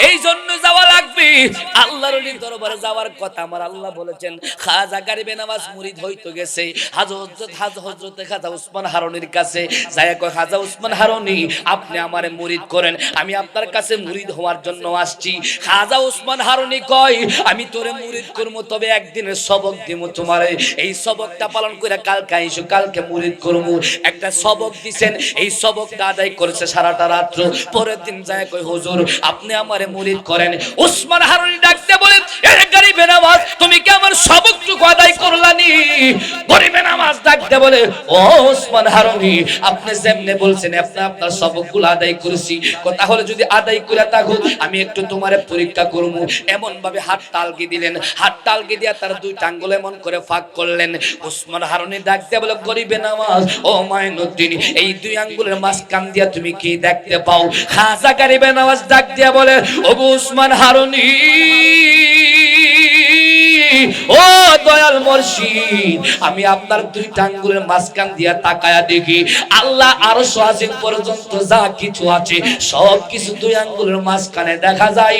এই জন্য যাওয়া লাগবে আল্লাহর ওলির দরবারে যাওয়ার কথা আমার আল্লাহ বলেছেন। খাজা গরিবে নওয়াজ মুরিদ হইতো গেছে হযরত খাজা ওসমান হারুনির কাছে যায়, কয় খাজা ওসমান হারুনি আপনি আমারে মুরিদ করেন, আমি আপনার কাছে মুরিদ হওয়ার জন্য আসছি। খাজা ওসমান হারুনি কয় আমি তোরে মুরিদ করব, তবে একদিনের সবক দিব তোমারে, এই সবকটা পালন করে কালকে আইসো, কালকে মুরিদ করব। একটা সবক দিবেন, এই সবকটা আদায় করেছে সারাটা রাত্র। পরের দিন যায় কই হুজুর আপনি আমারে মুরিদ করেন। ওসমান হারুনি ডাকতে বলেন এ গরিবে নওয়াজ তুমি কি আমার সবকটুকু আদায় করলানি? গরিবে নওয়াজ ডাকতে বলে ও ওসমান হারুনি আপনি যেমনে বলছেন আপনি আপনার সবকগুলো আদায় করেছি, তাহলে যদি আদায় করে থাকো আমি একটু তোমারে পরীক্ষা করব। এমন ভাবে হাত তালগি দিলেন, হাত তালগি দিয়া তার দুই আঙ্গুল এমন করে ফাঁক করলেন। ওসমান হারুনি ডাকতে বলে গরিবে নওয়াজ ও মাইনুদ্দিন এই দুই আঙ্গুলের মাঝখান দিয়া তুমি কি দেখতে পাও? খাজা গরিবে নওয়াজ ডাক দিয়া বলে ও ওসমান হারুনি ও দয়াল মুর্শিদ আমি আপনার দুই আঙ্গুলের মাঝখান দিয়া তাকায়া দেখি আল্লাহ আরশ আজিম পর্যন্ত যা কিছু আছে সব কিছু দুই আঙ্গুলের মাঝখানে দেখা যায়।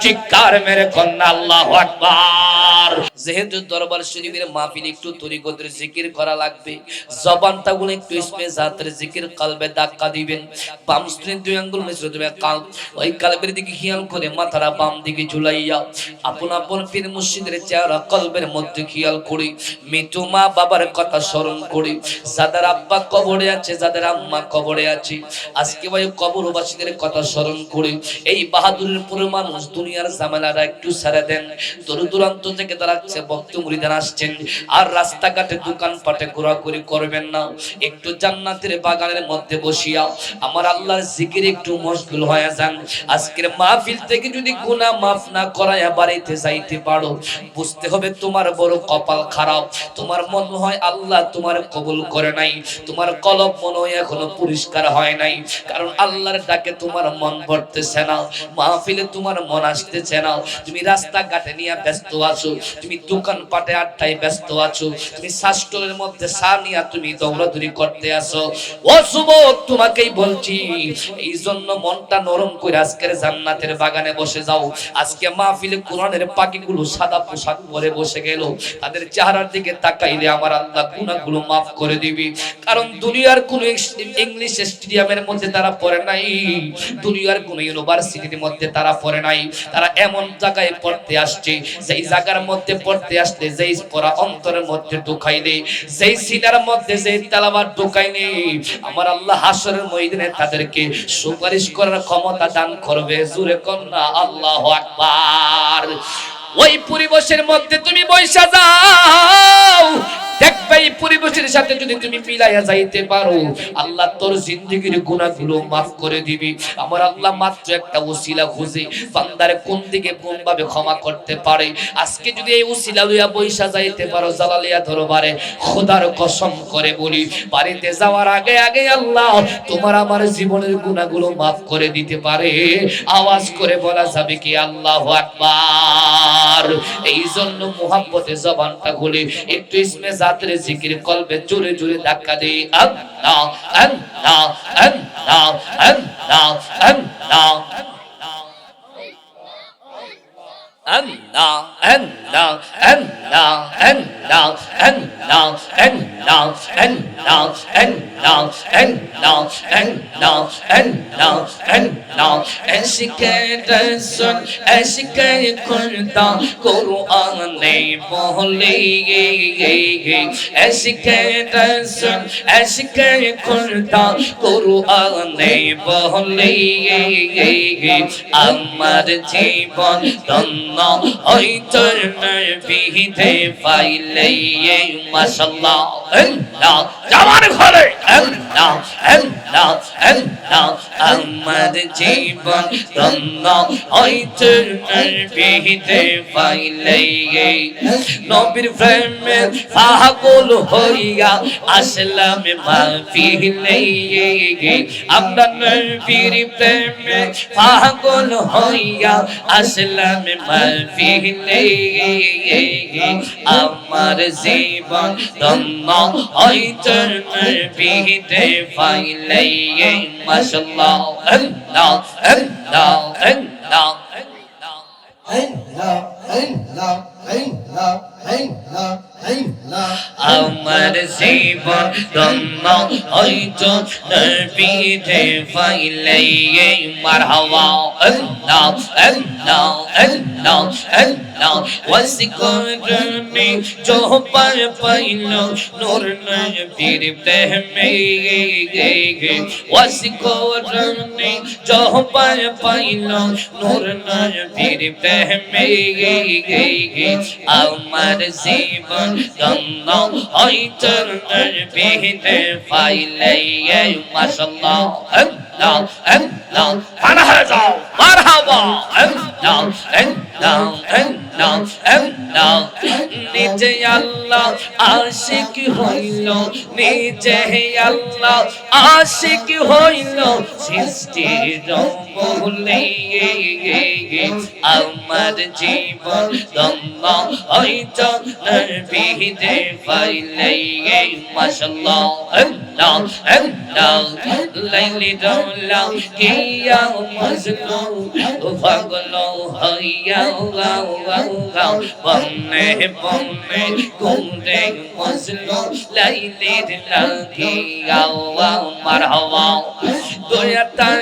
চিৎকার মেরে কন্যা আল্লাহু আকবার। যেহেতু দরবার শরীফের মাহফিল একটু তরিকতের জিকির করা লাগবে, জবানটা গুলো একটু ইসমে জাতের জিকির কলবে ধাক্কা দিবেন। বাম স্ত্রীর দুই আঙ্গুল মিশ্র দেবে কালব, ওই কালবের দিকে খেয়াল করে মাথাটা বাম দিকে ঝুলাইয়া আপন আপন পীর মুর্শিদের চেহারা কলবের মধ্যে খেয়াল করি, মৃত্যু মা বাবার কথা স্মরণ করি, যাদের আব্বা কবরে আছে যাদের আম্মা কবরে আছে আজকে ভাই কবরবাসীদের কথা স্মরণ করি। এই বাহাদুরের পুরো মানুষ দুনিয়ার ঝামেলাটা একটু ছেড়ে দেন, দূর দূরান্ত থেকে তারা ভক্ত মুরিদান আসছেন আর রাস্তাঘাটে দোকানপাটে ঘোরাঘুরি করবেন না, একটু জান্নাতের বাগানের মধ্যে বসিয়া আমার আল্লাহর জিকিরে একটু মশগুল হয়ে যান। আজকের মাহফিল থেকে যদি গুনাহ মাফ না করায়া বাড়িতে যাইতে পারো বুঝতে হবে তোমার বড় কপাল খারাপ। তোমার মনে হয় আল্লাহ তোমার কবুল করে নাই, তোমার কলব মনে হয় এখনো পরিষ্কার হয় নাই, কারণ আল্লাহর ডাকে তোমার মন ভরতেছে না, মাহফিলে তোমার মন আসতেছে না। তুমি রাস্তাঘাটে নিয়ে ব্যস্ত আছো, তুমি দোকানপাটে আড্ডায় ব্যস্ত আছো, তুমি শাস্ত্রের মধ্যে সানিয়া তুমি দৌড়াদৌড়ি করতে আসো। ও যুবক তোমাকেই বলছি এই জন্য মনটা নরম করে আজকের জান্নাতের বাগানে বসে যাও। আজকে মাহফিলে কোরআনের পাখিগুলো সাদা পোশাক পরে বসে গেল, তাদের চেহারার দিকে তাকাইলে আমার আল্লাহ গুনাহগুলো মাফ করে দিবি। কারণ দুনিয়ার কোন ইংলিশ স্টেডিয়ামের মধ্যে তারা পড়ে নাই, দুনিয়ার কোন ইউনিভার্সিটির মধ্যে তারা পড়ে নাই, তারা এমন জায়গায় পড়তে আসছে যেই জায়গার মধ্যে পড়তে আসলে যেই পড়া অন্তরের মধ্যে ঢুকাইলে, যেই সিনার মধ্যে যেই তেলাওয়াত ঢুকাইলে আমার আল্লাহ হাসরের ময়দানে তাদেরকে সুপারিশ করার ক্ষমতা দান করবে। জোরে কন্যা আল্লাহু আকবার। ওই পরিবেশের মধ্যে তুমি বৈশা যাও, দেখবে এই পরিবেশের সাথে যদি তুমি মিলাইয়া যাইতে পারো আল্লাহ তোর জিন্দেগীর গুনাহগুলো মাফ করে দিবি। আমার আল্লাহ মাত্র একটা ওসিলা খুঁজে বান্দারে কোন দিকে কোন ভাবে ক্ষমা করতে পারে। আজকে যদি এই ওসিলা লইয়া বৈশা যাইতে পারো জালালিয়া দরবারে খোদার কসম করে বলি বাড়িতে যাওয়ার আগে আগে আল্লাহ তোমার আমার জীবনের গুনাহগুলো মাফ করে দিতে পারে। আওয়াজ করে বলা যাবে কি আল্লাহু আকবার। এই জন্য মুহাব্বতে জবানটা খুলে একটু ইসমে জাতের জিকির কলবে জোরে জোরে ধাক্কা দেই আল্লাহ আল্লাহ আল্লাহ আল্লাহ আল্লাহ Allah, Allah, Allah, Allah, Allah, Allah, Allah, Allah, Allah, Allah, Allah, Allah. Eşike Resul, eşike Kur'da, Kur'an-ı Muhli. Eşike Resul, eşike Kur'da, Kur'an-ı Muhli. Amar জীবন ধন্য ওই তোর নবীতে পাইলে মাশাআল্লাহ আল্লাহ জামার ঘরে আল্লাহ আল্লাহ আল্লাহ আমার জীবন ধন্য ওই তোর নবীতে পাইলে নবীর প্রেমে পাগল হইয়া আসলাম মাহফিলে আমরা নবীর প্রেমে পাগল হইয়া আসলাম মাহফিলে আমার জীবন ধন্য হইতো নবীতে পাইলে মাশাআল্লাহ আল্লাহ আল্লাহ আমার জীবন ধন্য হইতো নবীরে পাইলে মারহাবা আল্লাহ আল্লাহ আল্লাহ আল্লাহ ওয়াসিকুরনি জোহবার পাইল নূর নবীর প্রেমে ওয়াসিকুরনি জোহবার পাইল নূর নবীর প্রেমে আমার জীবন ধন্য হইতো নবীরে পাইলে মাশাআল্লাহ আল্লাহ আল্লাহ মারহাবা মারহাবা আল্লাহ আল্লাহ আল্লাহ আল্লাহ নিজে আল্লাহ আশিক হইল নিজে আল্লাহ আশিক হইল সৃষ্টির মূলে আমার জীবন ধন্য হইতো নবীরে পাইলে মাশাআল্লাহ আল্লাহ আল্লাহ লাইলি দৌলা কিয়া মজনু পাগল হইয়া বনে বনে কুমরে মজনু লাইলির লাগিয়া মারহাবা দয়া তার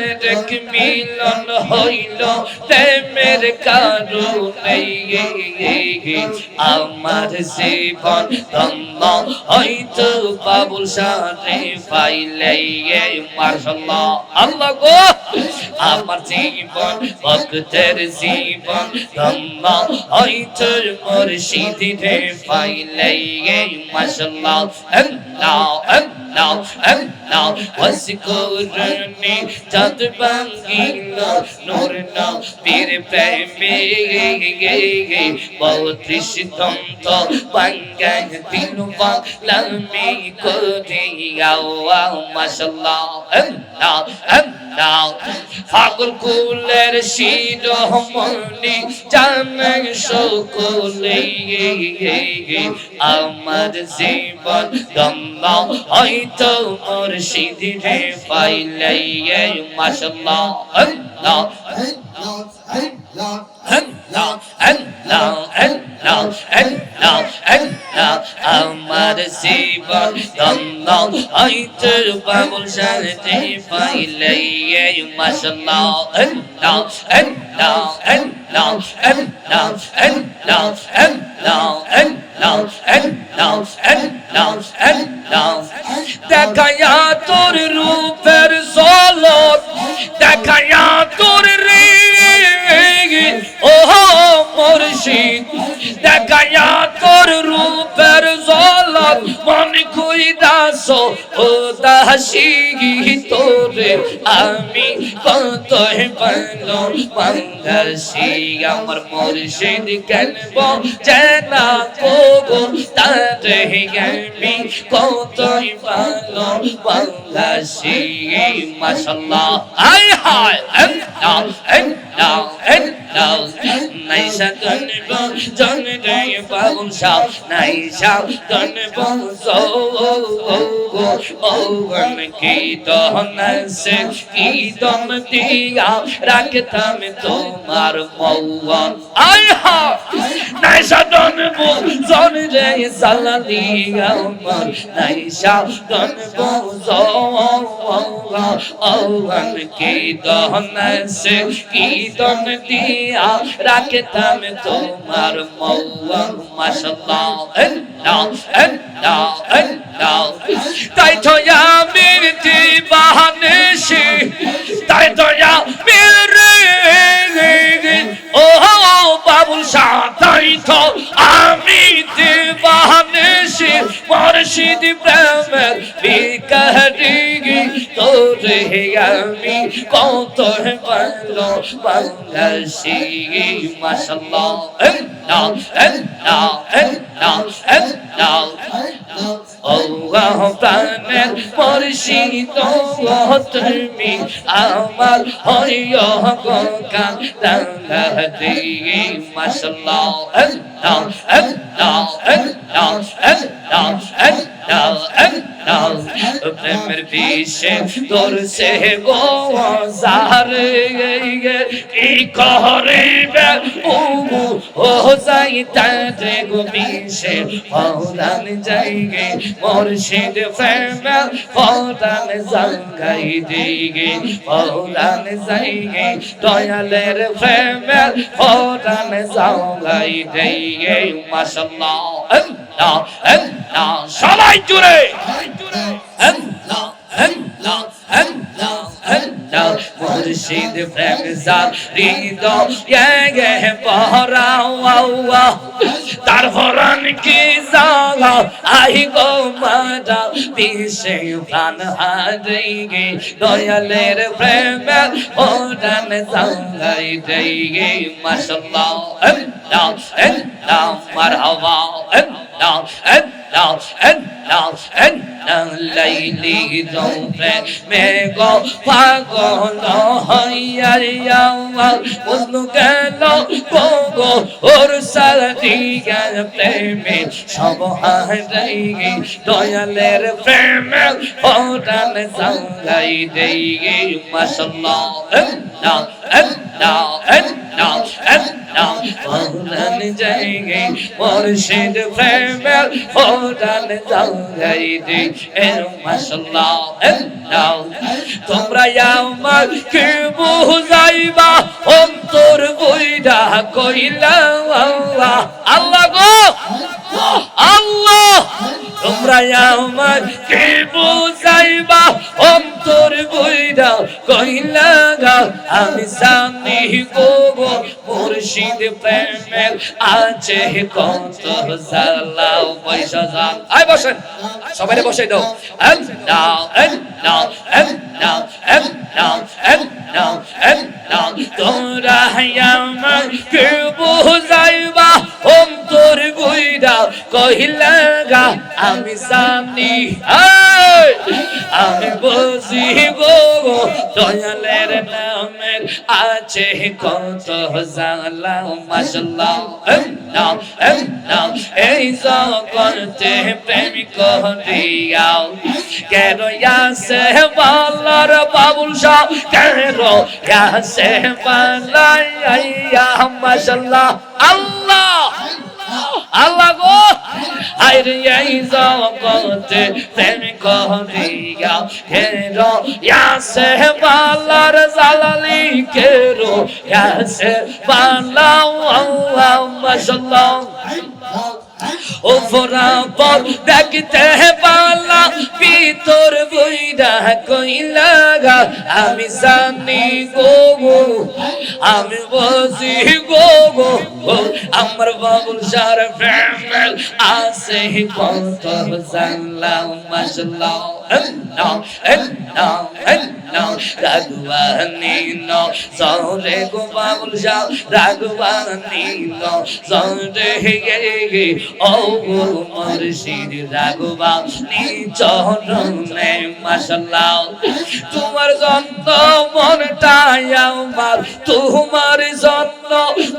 মিলন হইল প্রেমের কারণে আমার জীবন ধন্য হইতো বাবুল শাহে পাইলে মাশাআল্লাহ আল্লাহ গো আমার জীবন ভক্তের জীবন ধন্য হইতো মুর্শিদে পাইলে মাশাআল্লাহ আল্লাহ আল্লাহ আল্লাহ ওয়াসকুরনি জাত বাঙ্গিল নূর নবীর প্রেমে বত্রিশ দন্ত বাঙ্গা দিল বাংলামি করিয়া মাশাআল্লাহ আল্লাহ আল্লাহ ফাগুল কুলের শিরোমণি জানেন সকলে আমার জীবন ধন্য হইতো মুর্শিদে পাইলে মাশাআল্লাহ আল্লাহ আল্লাহ আল্লাহ আল্লাহ আল্লাহ আল্লাহ আমার জীবন ধন্য হইতো বাবুল শাহে পাইলে মাশাআল্লাহ আল্লাহ আল্লাহ আল্লাহ আল্লাহ আল্লাহ আল্লাহ আল্লাহ আল্লাহ আল্লাহ আল্লাহ দেখায়া তোর রূপের ঝলক দেখায়া তোর রে ও মুর্শিদ দেখায়া তোর রূপের ঝলক মন কইরাছ ও দাসী তোরে আমি কত ভালো বাংলাদেশি আমার মুর্শিদ কেনব জানা গো তারে আমি কত ভালো বাংলাদেশি মাশাআল্লাহ আয় হায় আল্লাহ আল্লাহ আল্লাহ নাইসা গনব জনরে বাবুল শাহ নাইসা গনব ও গন কি দহনসে কি দম দিয়া রাখতাম তোমার মৌন আয় হা নাইসা গনব জনরে সালালি আমার নাইসা গনব ও গন কি দহনসে কি দম দিয়া রাখতাম তোমার মৌন মাশাআল্লাহ আল্লাহ আল্লাহ আল্লাহ তাই তো আমি দিবানিশি তাই তো আমি ও বাবুল শাহ তাই তো আমি দিবানিশি মুর্শিদ প্রেমের বিকারি তোরে আমি কত ভালো বাংলাদেশি মাশাআল্লাহ আল্লাহ আল্লাহ আল্লাহ আল্লাহ ও প্রাণের মুর্শিদ তুমি আমার হইয়া গঙ্গা রাঙাতে মাশাআল্লাহ আল্লাহ আল্লাহ আল্লাহ আল্লাহ নাও নাও প্রেমের বিষে ধরছে গো জারে কি করিবে ও যাইতে গো বিষে পরাণ যাইগে মুর্শিদ প্রেমে পরাণ জাগাই দিগে পরাণ যাইগে দয়ালের প্রেমে পরাণ জাগাই দিগে মাশাআল্লাহ আল্লাহ আল্লাহ সবাই জুড়ে আল্লাহ আল্লাহ আল্লাহ আল্লাহ মুর্শিদ প্রেম হৃদয়ে পরাওয়া তার ভরণ কি জাগা আই গো মারা বিষে প্রাণ হারিয়ে দয়ালের প্রেমে ওরান জাগাই দিয়ে মাশাআল্লাহ আল্লাহ আল্লাহ মারহাবা আল্লাহ আল্লাহ আল্লাহ আল্লাহ লাইলি জোরে মেগো পাগল হইয়া আমার বন্ধু গেল গো ওর সাদিয়া প্রেমে সব হারাইগে দয়ালের প্রেমে ওরান জাগাই দিয়ে মাশাআল্লাহ আল্লাহ আল্লাহ আল্লাহ আল্লাহ ওরান জাইগে মুর্শিদ প্রেমে ওরান জাগাই দিয়ে মাশাআল্লাহ আল্লাহ তোমরা আমার কে বুঝাইবা অন্তর বইরা কইলা আল্লাহ আল্লাহ গো আল্লাহ তোমরা আমার কে বুঝাইবা অন্তর বইরা কইলা আমি সামনে গো মুর্শিদ প্রেমে আছে কত জালাও পয়সা জান আয় বসেন সবাই বসে দাও আল্লাহ আল্লাহ আল্লাহ আল্লাহ আল্লাহ আল্লাহ তোমরা আমার কে বুঝাইবা অন্তর বইরা কইলা আমি সামনে আমি বসি গো দয়ালের নামে আছে কত জালা মাশাআল্লাহ আল্লাহ আল্লাহ এই জগতে প্রেমিক করিয়াও কেন ইয়াসে বালার বাবুল শাহ কেন ইয়াসে বালাইয়া মাশাআল্লাহ আল্লাহ আল্লাহ গো আইরে এই জগতে প্রেমিক করিয়া কেরো ইয়াসে বালার জালালি কেরো ইয়াসে বালাও আল্লাহ মাশাআল্লাহ ও ফরাপর দেখতে পালা ভিতর বইরা কইলা আমি জানি গো আমি বসি গো আমার বাবুল শাহ প্রেম আছে কত জানলাম মাশাআল্লাহ আল্লাহ আল্লাহ আল্লাহ রাগবানি নো সরে গো বাবুল শাহ রাগবানি নো সরে গে ও মুর্শিদ রাগবানি চরণে মাশাআল্লাহ তোমার জন্য মনটাই আমার তোমার জন্য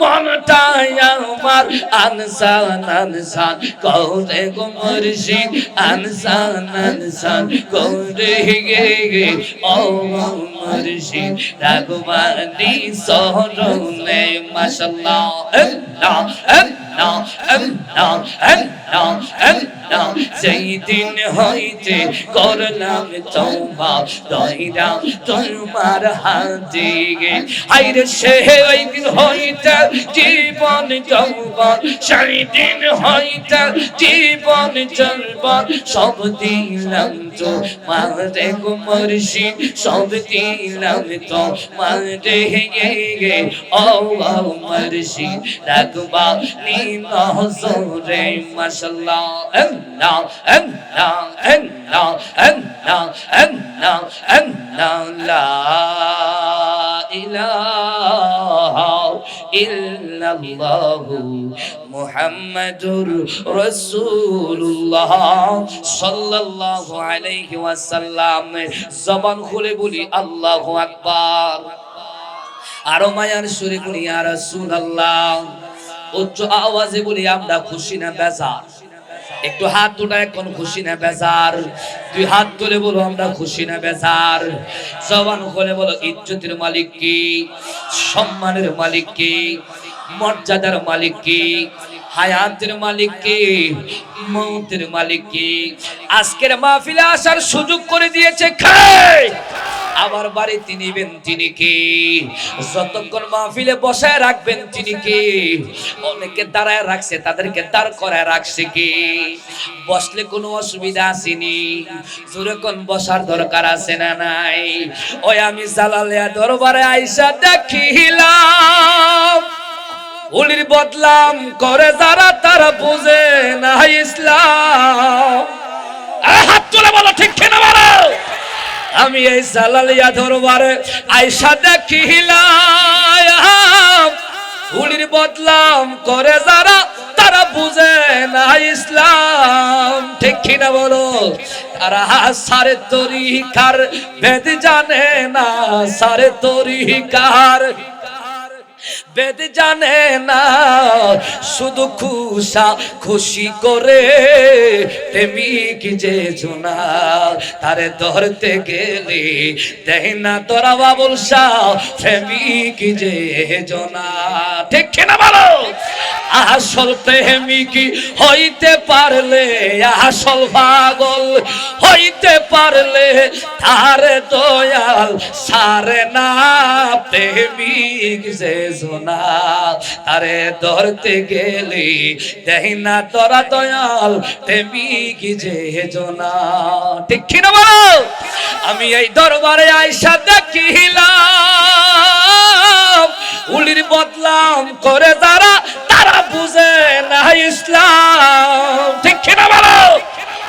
মনটাই আমার আনসান আনসান করে গো মুর্শিদ আনসান আনসান করে গে ও মুর্শিদ রাগবানি চরণে মাশাআল্লাহ আল্লাহ আল্লাহ আল্লাহ আল্লাহ আল্লাহ সেই দিন হইতে করলাম তওবা দইরা তোমার হাতে গে আইরে সেই দিন হইতে জীবন যৌবন সেই দিন হইতে জীবন যৌবন সব দিলাম তো মারে গো মুর্শিদ সব দিলাম তো মারে গে ও মুর্শিদ রাগবা নি নহজরে মাশাআল্লাহ আল্লাহ আল্লাহ আল্লাহ আল্লাহ আল্লাহ আল্লাহ লা ইলাহা ইল্লাল্লাহু মুহাম্মাদুর রাসূলুল্লাহ সাল্লাল্লাহু আলাইহি ওয়াসাল্লাম জবান খুলে বলি আল্লাহু আকবার আরো মায়ার সুরে বলি ইয়া রাসূলুল্লাহ উচ্চ আওয়াজে বলি আমরা খুশি না বেজার একটু হাত উঠায় কোন খুশি না বেজার? দুই হাত তুলে বলো আমরা খুশি না বেজার? জবান খুলে বলো ইজ্জতের মালিক কি, সম্মানের মালিক কি, মর্যাদার মালিক কি, হায়াতের মালিক কি, মৌতের মালিক কি? আজকের মাহফিলে আসার সুযোগ করে দিয়েছে খায়, আবার বাড়িতে নিবেন তিনি কে? যতক্ষণ মাহফিলে বসায় রাখবেন তিনি কে? অনেকে দাঁড়ায় রাখছে, তাদেরকে দাঁড় করায় রাখছে কে? বসলে কোনো অসুবিধা আসেনি, জোরে কোন বসার দরকার আছে না নাই? ওই আমি জালালিয়া দরবারে আইসা দেখিলাম উলির বদলাম করে যারা তারা বুঝে না ইসলাম। হাত তুলে বলো ঠিক কিনা বলো। আমি এই জালালিয়া দরবারে আইসা দেখিলাম উলির বদলাম করে যারা তারা বুঝে না ইসলাম। ঠিক কিনা বলো? তারা সারে তরিকার ভেদ জানে না, সারে তরিকার বেদ জানে না, শুধু খুশা খুশি করে প্রেমিক যে জোনা তারে ধরতে গেলে দেয় না তোরা বাবুল শাহ প্রেমিক যে জোনা। ঠিক কিনা বলো? আসল প্রেমিক হইতে পারলে, আসল পাগল হইতে পারলে তারে দয়াল সারে না প্রেমিক যে জোনা তারে ধরতে গেলে দেয় না তোরা দয়াল প্রেমিক যে জোনা। ঠিক কিনা বলো? আমি এই দরবারে আইসা দেখিলাম উলির বদলাম করে যারা তারা বুঝে না ইসলাম। ঠিক কিনা বলো?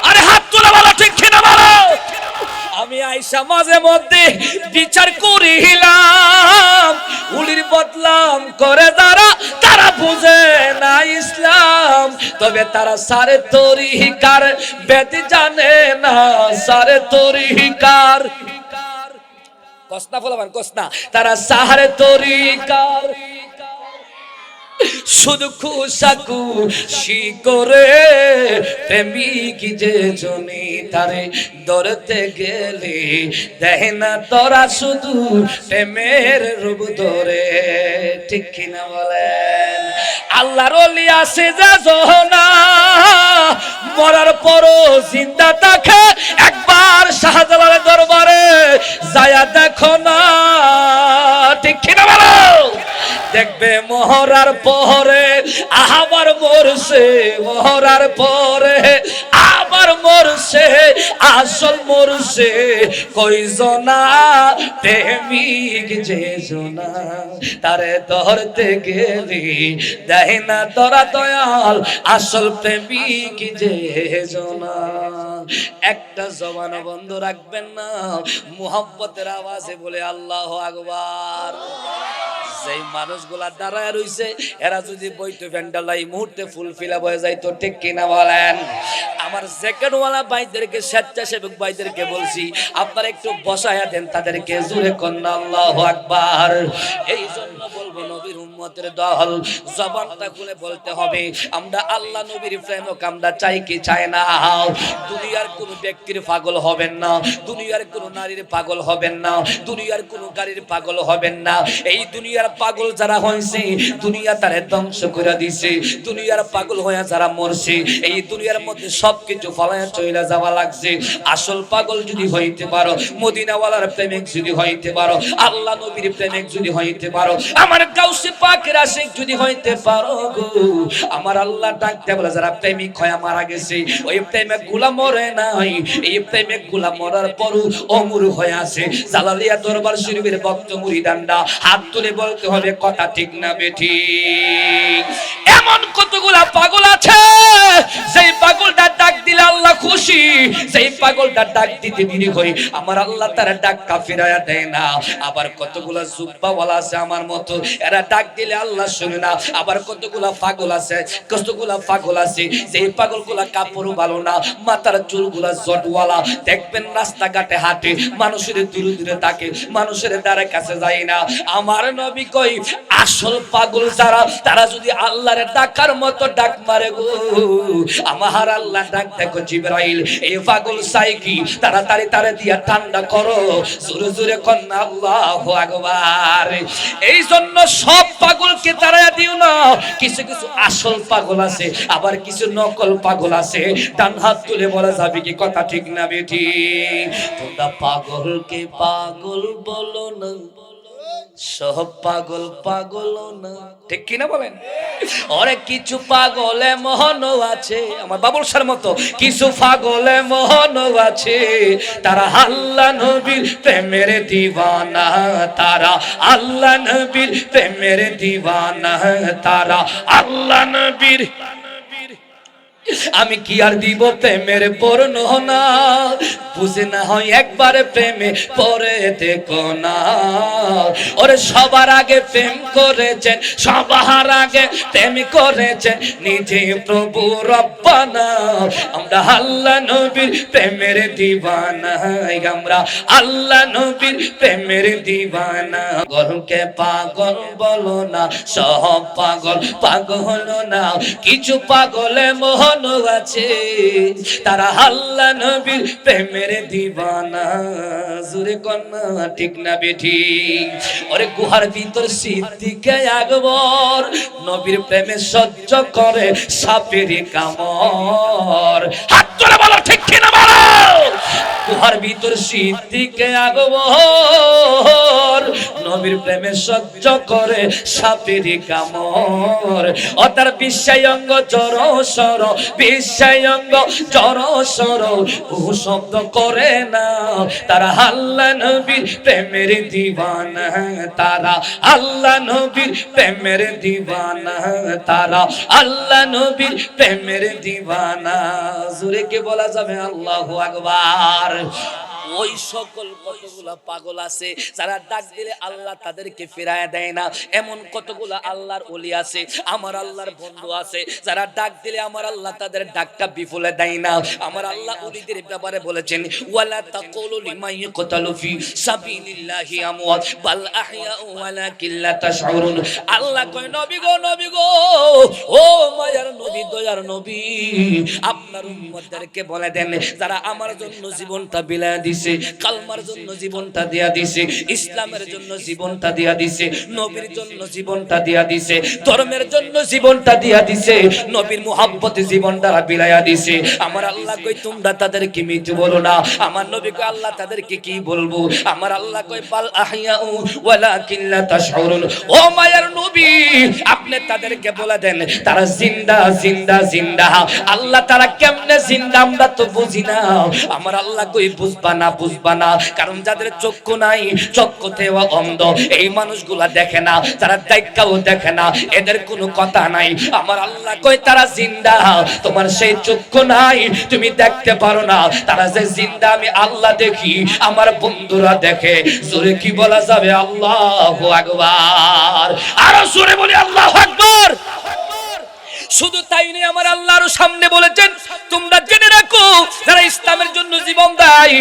আরে হাত তুলে বলো ঠিক কিনা বলো। আমি আইসা মাঝে মধ্যে বিচার করিলাম উলির বদলাম করে যারা তারা বুঝে না ইসলাম, তবে তারা সারে তরিকার বেদ জানে না, সারে তরিকার কসনা ফলাবান কসনা, তারা সারে তরিকার শুধু খুশা খুশি করে প্রেমিক যে জনি তারে ধরতে গেলে দেয় না তোরা শুধু প্রেমের রূপ ধরে। ঠিক কিনা বলেন? আল্লাহর ওলি আছে যে জহনা মরার পরও জিন্দা থাকে, একবার শাহজালালের দরবারে যায়া দেখো না। ঠিক কিনা বলো? দেখবে মহরার পরে আবার মরছে, মহরার পরে আবার মরছে, আসল মরছে কয়জনা প্রেমিক যে জনা তারে ধরতে গেলি দেয় না তোরা দয়াল আসল প্রেমিক যে জনা। একটা জবান বন্ধ রাখবেন না, মুহাব্বতের আওয়াজে বলে আল্লাহু আকবার। যেই মানুষগুলা দাঁড়ায় রইছে এরা যদি বইতে ভ্যান্ডাল এই মুহূর্তে ফুল ফিলাপ হয়ে যাইতো। ঠিক কিনা বলেন? আমার জ্যাকেটওয়ালা ভাইদেরকে, স্বেচ্ছাসেবক ভাইদেরকে বলছি আপনারা একটু বসায়া দেন তাদেরকে, জোরে কন্যা আল্লাহু আকবার। এই জন্য বলবো নবীর উম্মতের দল জবানটা খুলে বলতে হবে আমরা আল্লাহ নবীর প্রেমক আমরা চাই কি চাই না। দুনিয়ার কোন ব্যক্তির পাগল হবেন না, দুনিয়ার কোন নারীর পাগল হবেন না, দুনিয়ার কোন গাড়ির পাগল হবেন না। এই দুনিয়ার পাগল যারা হয়েছে দুনিয়া তারে ধ্বংস করে দিছে, দুনিয়ার পাগল হয়ে যারা মরছে এই দুনিয়ার মধ্যে সবকিছু ফলায় চলে যাওয়া লাগছে। আসল পাগল যদি হইতে পারো, মদিনাওয়ালার প্রেমিক যদি হইতে পারো, আল্লাহ নবীর প্রেমিক যদি হইতে পারো, আমার গাউসে পাকের আশিক যদি হইতে পারো গো, আমার আল্লাহ ডাকতে বলে যারা প্রেমিক হয়ে মারা গেছে ওই প্রেমিক গুলা মরে নাই, এই প্রেমিক গুলা মরার পরও অমর হয়ে আছে। জালালিয়া দরবার শরীফের ভক্ত মুরিদানরা হাত তুলে বলতে হবে কথা ঠিক না বেঠিক? এমন কতগুলা পাগল আছে সেই পাগলটা ডাক দিলে আল্লাহ খুশি, সেই পাগলটা ডাক দিতে দেরি হয় আমার আল্লাহ তার ডাক কাফিরায়া দেয় না। আবার কতগুলা জুব্বাওয়ালা আছে আমার মতো, এরা ডাক দিলে আল্লাহ শুনে না। আবার কতগুলা পাগল আছে, কতগুলা পাগল আছে সেই পাগলগুলা কাপড়ও ভালো না, মাথার চুলগুলা জটওয়ালা, দেখবেন রাস্তাঘাটে হাঁটে, মানুষের দূরে দূরে থাকে, মানুষের দ্বারে কাছে যায় না। আমার নবী কই আসল পাগল যারা তারা যদি আল্লাহর ডাকার মতো ডাক মারে গো আমার আল্লাহ ডাক দেখো জিবরাইল এই পাগল চাই কি তাড়াতাড়ি তারে দিয়া ঠান্ডা করো জোরে জোরে কন্না আল্লাহু আকবার। এই জন্য সব পাগলকে তাড়ায়া দিও না, কিছু কিছু আসল পাগল আছে আবার কিছু নকল পাগল আছে। ডান হাত তুলে বলা যাবে কি কথা ঠিক না বেঠি? তোমরা পাগলকে পাগল বলো না, সব পাগল পাগল না, ঠিক কিনা বলেন? অনেক কিছু পাগলে মোহনও আছে, আমার বাবুল শাহর মতো কিছু পাগলে মোহনও আছে। তারা আল্লাহ নবীর প্রেমের দিওয়ানা, তারা আল্লাহ নবীর প্রেমের দিওয়ানা, তারা আল্লাহ নবীর। আমি কি আর দিব প্রেমের বর্ণনা, বুঝে না হয় একবার প্রেমে পরে দেখো না। ওরে সবার আগে প্রেম করেছেন, সবার আগে প্রেম করেছেন নিজে প্রভু রব্বানা। আমরা আল্লাহ নবীর প্রেমের দিওয়ানা, আমরা আল্লাহ নবীর প্রেমের দিওয়ানা। পাগলকে পাগল বলো না, সব পাগল পাগল না, কিছু পাগলে মোহন আছে তারা আল্লাহ নবীর প্রেমের দিওয়ানা। জোরে কন্না ঠিক না বেঠি? ওরে গুহার ভিতর সিদ্দিকে আকবর নবীর প্রেমে সহ্য করে সাপের কামড়। হাত তুলে বলো ঠিক কিনা বলো? গুহার ভিতর সিদ্দিকে আকবর নবীর প্রেমে সহ্য করে সাপের কামড়। ও তার বিশ্বায়ঙ্গ জড় সর, বিশ্বায়ঙ্গ জড় সর ও শব্দ করে না। তারা আল্লাহ নবীর প্রেমের দিওয়ানা, তারা আল্লাহ নবীর প্রেমের দিওয়ানা, তারা আল্লাহ নবীর প্রেমের দিওয়ানা। জোরে কে বলা যাবে আল্লাহু আকবার? ওই সকল কতগুলা পাগল আছে যারা ডাক দিলে আল্লাহ তাদেরকে ফিরায় দেয় না। এমন কতগুলা আল্লাহর ওলি আছে, আমার আল্লাহর বন্ধু আছে, যারা ডাক দিলে আমার আল্লাহ তাদের ডাকটা বিফলে দেয় না। আমার আল্লাহ ওলিদের ব্যাপারে বলেছেন ওয়ালা তাকুলু লিমান ইয়াকতালু ফি সাবিলিল্লাহি আমওয়াত বাল আহইয়াউ ওয়ালাকিন লা তাশউরুন। আল্লাহ কয় নবী গো, নবী গো, ও মায়ার নবী, দয়ার নবী, আপনার উম্মতদেরকে বলে দেন যারা আমার জন্য জীবনটা বিলায় দিছে, কালমার জন্য জীবনটা দিয়া দিছে, ইসলামের জন্য জীবনটা দিয়া দিছে, নবীর জন্য জীবনটা দিয়া দিছে, ধর্মের জন্য জীবনটা দিয়া দিছে, নবীর মুহাব্বতে জীবনটা বিলায়া দিছে। আমার আল্লাহ কই তোমরা তাদেরকে মৃত্যু বলো না। আমার নবী কই আল্লাহ তাদেরকে কি বলবো? আমার আল্লাহ কই বাল আহইয়াউ ওয়ালাকিন লা তাশউরুন। ও মায়ার নবী, আপনি তাদেরকে বলে দেন তারা জিন্দা জিন্দা জিন্দা। আল্লাহ তারা কেমনে জিন্দা আমরা তো বুঝি না। আমার আল্লাহ কই বুঝবা না, বুঝবা না, কারণ যাদের চক্ষু নাই, চক্ষুতেও অন্ধ, এই মানুষগুলা দেখে না, তারা দেখাও দেখে না, এদের কোনো কথা নাই। আমার আল্লাহ কই তারা জিন্দা, তোমার সেই চক্ষু নাই, তুমি দেখতে পারো না, তারা যে জিন্দা আমি আল্লাহ দেখি, আমার বন্ধুরা দেখে। জোরে কি বলা যাবে আল্লাহু আকবার? আরো জোরে বলি আল্লাহু আকবার। শুধু তাই নয়, আমার আল্লাহর সামনে বলেছেন তোমরা জেনে রাখো যারা ইসলামের জন্য জীবন দেয়,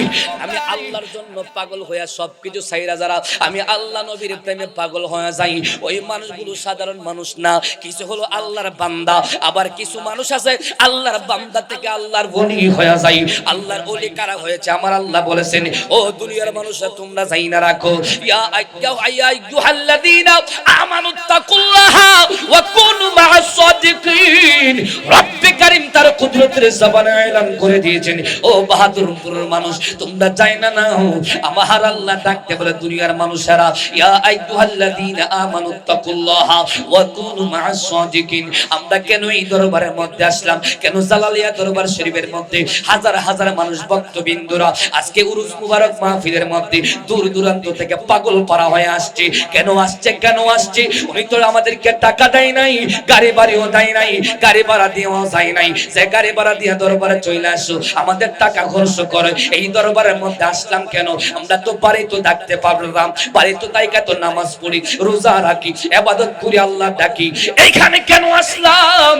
আমি আল্লাহর জন্য পাগল হয়ে সবকিছু ছাইরা যারা আমি আল্লাহ নবীর প্রেমে পাগল হয়ে যাই, ওই মানুষগুলো সাধারণ মানুষ না, কিছু হলো আল্লাহর বান্দা। আবার কিছু মানুষ আছে আল্লাহর বান্দা থেকে আল্লাহর ওলি হয়ে যায়। আল্লাহর ওলি কারা হয়েছে? আমার আল্লাহ বলেছেন ও দুনিয়ার মানুষরা তোমরা যাই না রাখো ইয়া আইয়ুহাল্লাযীনা আমানুত্তাকুল্লাহা ওয়া কুনু মা'আস সাদিকিন। রব্বে কারীম তার কুদরতের জবানে এলান করে দিয়েছেন ও বাহাদুরপুরের মানুষ তোমরা যাই না নাও। আমার আল্লাহ ডাকতে বলে দুনিয়ার মানুষেরা ইয়া আইয়ুহাল্লাযীনা আমানুত্তাকুল্লাহা ওয়া কুনু মা'আস সাদিকিন। আমরা কেন এই দরবারের মধ্যে আসলাম? কেন জালালিয়া দরবার শরীফের মধ্যে হাজার হাজার মানুষ ভক্তবৃন্দরা আজকে উরুস মুবারক মাহফিলের মধ্যে দূর দূরান্ত থেকে পাগল পারা হয়ে আসছে। কেন আসছে? কেন আসছে? উনি তো আমাদেরকে টাকা দেয় নাই, গাড়ি বাড়িও দেয় নাই, গাড়ি ভাড়া দিয়েও যায় নাই। যে গাড়ি ভাড়া টাকাটা দিয়ে দরবারে চলে আসো, আমাদের টাকা খরচ করে এই দরবারের মধ্যে আসলাম কেন? আমরা তো বাড়ি তো ডাকতে পারলাম, বাড়ি তো তাইকা তো নামাজ পড়ি, রোজা রাখি, ইবাদত করি, আল্লাহ ডাকি, এইখানে কেন আসলাম?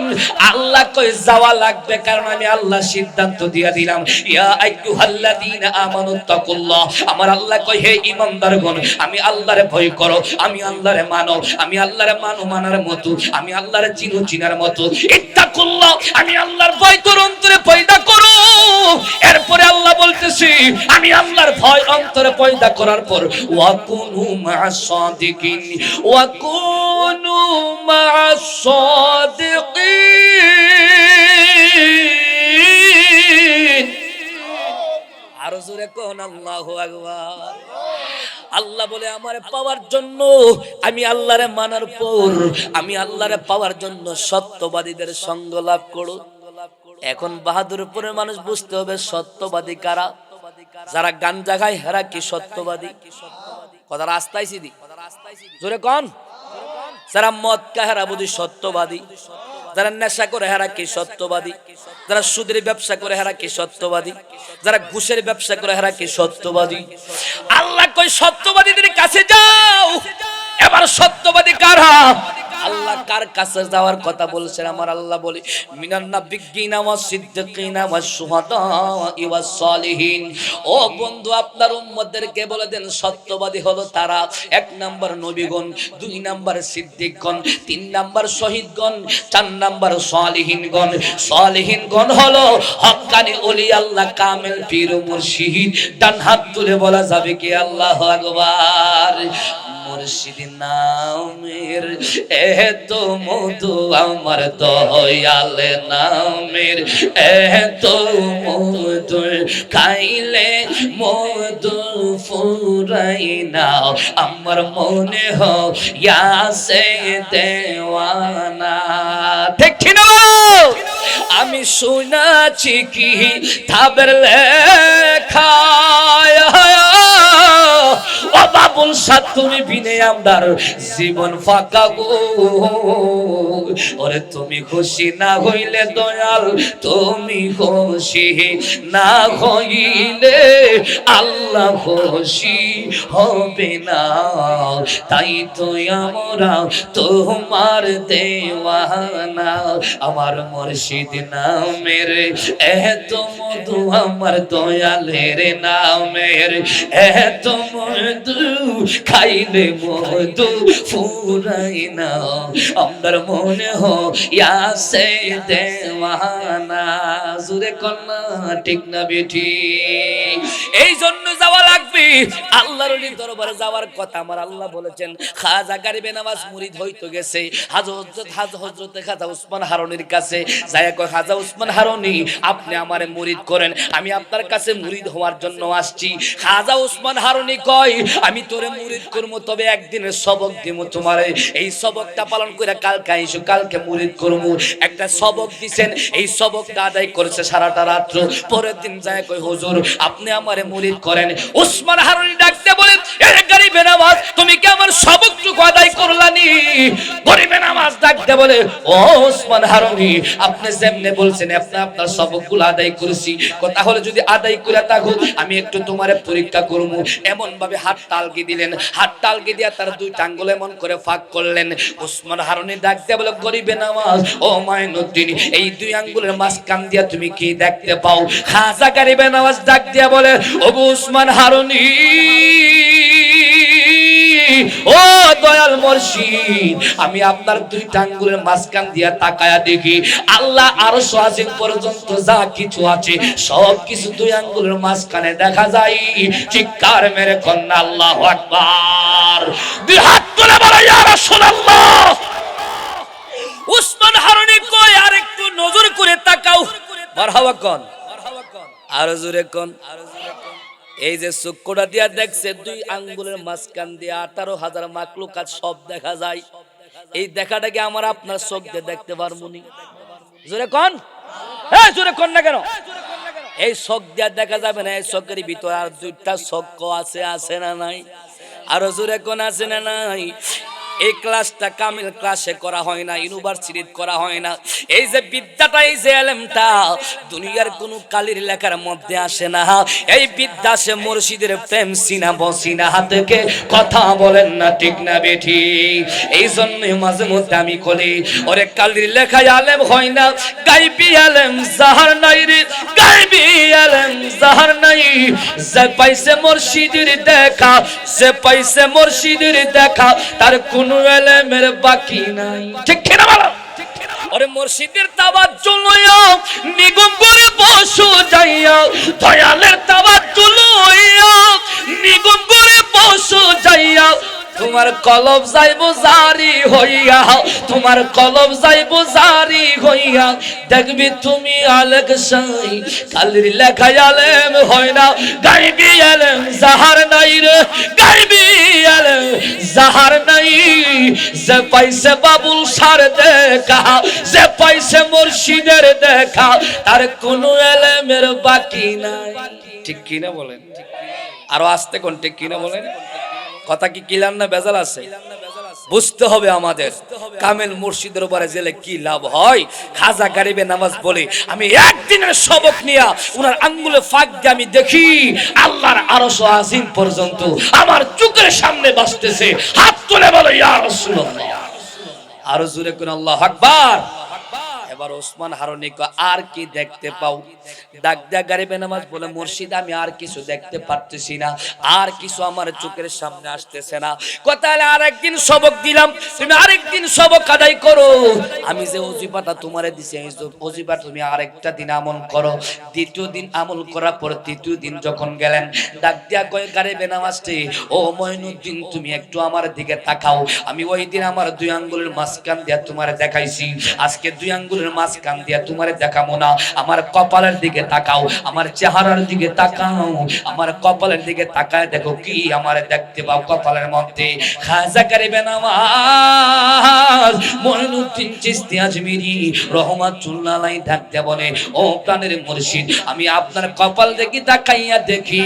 আল্লাহ কয় যাওয়া লাগবে, কারণ আমি আল্লাহ সিদ্ধান্ত দিয়ে দিলাম, ইয়া আইয়ুহাল্লাযীনা আমানু তাকুল্লাহ। আমার আল্লাহ কয় হে ঈমানদারগণ, আমি আল্লাহরে ভয় করো, আমি আল্লাহরে মানো, আমি আল্লাহরে মানার মতো, আমি আল্লাহরে চিনার মতো। ইত্তাকুল্লাহ, আমি আল্লাহর ভয় তোর অন্তরে পয়দা করো। এরপরে আল্লাহ বলতেছি, আমি আল্লাহর ভয় অন্তরে পয়দা করার পর ওয়াকুনু মা'আস সাদিকিন, ওয়াকুনু মা'আস সাদিকিন। আরো জোরে কোন আল্লাহু আকবার। আল্লাহ বলে আমারে পাওয়ার জন্য, আমি আল্লাহরে মানার পর, আমি আল্লাহরে পাওয়ার জন্য সত্যবাদীদের সঙ্গ লাভ করো। এখন বাহাদুরপুরের মানুষ বুঝতে হবে সত্যবাদী কারা। যারা গাঞ্জা খায় হেরা কি সত্যবাদী? কথা রাস্তায় সিধি জোরে কোন। যারা মদ খায় হেরা বুঝি সত্যবাদী। যারা নেশা করে হেরা কি সত্যবাদী? যারা সুদের ব্যবসা করে হেরা কি সত্যবাদী? যারা ঘুষের ব্যবসা করে হেরা কি সত্যবাদী? আল্লাহ কই সত্যবাদীদের কাছে যাও। এবার সত্যবাদী কারা? আল্লাহ কার কাছে যাওয়ার কথা বলছেন? আমার আল্লাহ বলে মিনান নাবিয়্যিনা ওয়াস সিদ্দিকিনা ওয়াস শুহাদা ওয়াস সালিহিন। ও বন্ধু, আপনার উম্মতদেরকে বলে দেন সত্যবাদী হলো তারা, 1 নাম্বার নবীগণ, 2 নাম্বার সিদ্দিকগণ, 3 নাম্বার শহীদগণ, 4 নাম্বার সালিহিনগণ। সালিহিনগণ হলো হক্কানি ওলি আল্লাহ, কামেল পীর মুর্শিদ। ডান হাত তুলে বলা যাবে কি আল্লাহু আকবার। মুর্শিদ নামের এত মধু, আমার দয়াল নামের এত মধু, খাইলে মধু ফুরাই না, আমার মনে হইয়াছে দেওয়ানা। ঠিক না? আমি শুনাছি কি তাবের লেখা, ও বাবুল সাদ তুমি বিনে আমদার জীবন ফাঁকা গো। ওরে তুমি খুশি না হইলে দয়াল, তুমি খুশি না হইলে আল্লাহ খুশি হবে না। তাই তো আমরা তোমার দেওয়ানা। আমার মুর্শিদ নামের এত মধু, আমার দয়ালের নামের এত মধু, খাইলে মধু ফুরাই না, আমার মনে হইয়াছে দেওয়ানা। জোরে কন্যা ঠিক না বেঠি? এই জন্য যাওয়া লাগবে আল্লাহর ওলির দরবারে যাওয়ার কথা আমার আল্লাহ বলেছেন। খাজা গরিবে নওয়াজ মুরিদ হইতো গেছে হযরত খাজা উসমান হারুনির কাছে, যায় কয় খাজা উসমান হারুনি, আপনি আমারে মুরিদ করেন, আমি আপনার কাছে মুরিদ হওয়ার জন্য আসছি। খাজা উসমান হারুনি কয়, আমি তোরে মুরিদ করব, তবে একদিনের সবক দিব তোমারে, এই সবকটা পালন করে কালকে আইসো, কালকে মুরিদ করব। একটা সবক দিবেন, এই সবকটা আদায় করেছে সারাটা রাত্র। পরের দিন যায় কয়, হুজুর আপনি আমারে মুরিদ করেন। উসমান হারুনি ডাকতে বলেন, এ গরিবে নওয়াজ, তুমি কি আমার সবকটুকু আদায় করলানি? গরিবে নওয়াজ ডাকতে বলে, ও উসমান হারুনি, আপনি যেমনে বলছেন আপনি আপনার সবকগুলো আদায় করেছি, কথা হলো যদি আদায় করে থাকো আমি একটু তোমারে পরীক্ষা করব। এমন ভাবে হাত তালগি দিলেন, হাত তালগি দিয়া তার 2 আঙ্গুল এমন করে ফাঁক করলেন। উসমান হারুনি ডাকতে বলে, গরিবে নওয়াজ, ও মাইনুদ্দিন, এই 2 আঙ্গুলের মাঝখান দিয়া তুমি কি দেখতে পাও? খাজা গরিবে নওয়াজ ডাক দিয়া বলে, ও উসমান হারুনি, ও দয়াল মুর্শিদ, আমি আপনার 2 আঙ্গুলের মাঝখান দিয়া তাকায়া দেখি আল্লাহ আরশ আজিম পর্যন্ত যা কিছু আছে সব কিছু 2 আঙ্গুলের মাঝখানে দেখা যায়। চিৎকার মেরে কন্যা আল্লাহু আকবার। 2 হাত তুলে বলো ইয়া রাসূলুল্লাহ। উসমান হারুনি কই, আর একটু নজর করে তাকাও। মারহাবা কোন, আর জোরে কোন। এই যে চক্ষুটা দিয়া দেখছে 2 আঙ্গুলের মাঝখান দিয়ে 18,000 মাখলুকাত সব দেখা যায়। এই দেখাটাকে আমার আপনার চোখ দিয়ে দেখতে পারবো নি? জোরে কোন, হ্যাঁ জোরে কোন না কেন? এই চোখ দিয়া দেখা যাবে না? এই চোখের ভিতরে আর 2টা চক্ষু আছে, আছে না নাই? আরো জোরে কোন আছে না নাই? এই ক্লাসটা কামিল ক্লাসে করা হয় না, ইউনিভার্সিটিতে করা হয় না। এই যে বিদ্যাটা, এই যে এলেমটা দুনিয়ার কোনো কালির লেখার মধ্যে আসে না। এই বিদ্যা আসে মুর্শিদের প্রেম সিনা বসিনা থেকে। কথা বলেন না ঠিক না বেঠি? এই জন্যই মাঝে মধ্যে আমি বলি, ওরে কালির লেখায় আলেম হয় না, গাইবি আলেম জাহার নাই রে, গাইবি আলেম জাহার নাই। যে পাইছে মুর্শিদের দেখা, যে পাইছে মুর্শিদের দেখা, তার কোনো এলেমের বাকি নাই। ঠিক কিনা বলো? ওরে মুর্শিদের তাওয়াজ্জুল লইয়া নিগম করে বসু যাইয়া, দয়ালের তাওয়াজ্জুল লইয়া নিগম করে বসু যাইয়া, তোমার কলব যাইবো জারি হইয়া, তোমার কলব যাইবো জারি হইয়া। দেখবি তুমি আলেক সাই, কালির লেখায় আলেম হয় না, গাইবি আলেম জাহার নাই রে, গাইবি আলেম জাহার নাই। যে পাইছে বাবুল সার দেখা, যে পাইছে মুর্শিদের দেখা, তার কোনো এলেমের বাকি নাই। ঠিক কিনা বলেন? আরো আস্তে কোন ঠিক কিনা বলেন? কথা কি ক্লিয়ার না বেজাল আছে? বুঝতে হবে আমাদের কামেল মুর্শিদের উপরে জেলে কি লাভ হয়। খাজা গরিবে নামাজ বলে, আমি একদিনের সবক নিয়া উনার আঙ্গুলে ফাঁক দিয়ে আমি দেখি আল্লাহর আরশ আজিম পর্যন্ত আমার চোখের সামনে বাসতেছে। হাত তুলে বলো ইয়া রাসূলুল্লাহ, আরো জোরে কোন আল্লাহু আকবার। এবার ওসমান হারুনি আর কি দেখতে পাও? ডাক দেয়া গরিবে নামাজ বলে, মুর্শিদ আমি আর কিছু দেখতে পারতেছি না, আর কিছু আমার চোখের সামনে আসতেছে না। কথা হলে আরেকদিন সবক দিলাম, তুমি আরেকদিন সবক আদায় করো। আমি যে ওজিফাটা তোমারে দিছি, এই ওজিফা তুমি আরেকটা দিন আমল করো। দ্বিতীয় দিন আমল করার পর তৃতীয় দিন যখন গেলেন, ডাক দেয়া কয় গরিবে নামাজটি, ও মঈনুদ্দিন তুমি একটু আমার দিকে তাকাও। আমি ওই দিন আমার দুই আঙ্গুলের মাঝখান দিয়া তোমারে দেখাইছি, আজকে দুই আঙ্গুলের মাঝখান দিয়া তোমারে দেখাবো না। আমার কপালের দিকে তাকাও, আমার চেহারার দিকে তাকাও, আমার কপালের দিকে তাকায় দেখো কি আমার দেখতে পাও কপালের মধ্যে। খাজা গরিবে নামাজ মঈনুদ্দিন চিশতি আজমিরি রহমাতুল্লাহ আলাইহি ডাকতে বলে, ও প্রাণের মুর্শিদ, আমি আপনার কপাল দেখি তাকাইয়া দেখি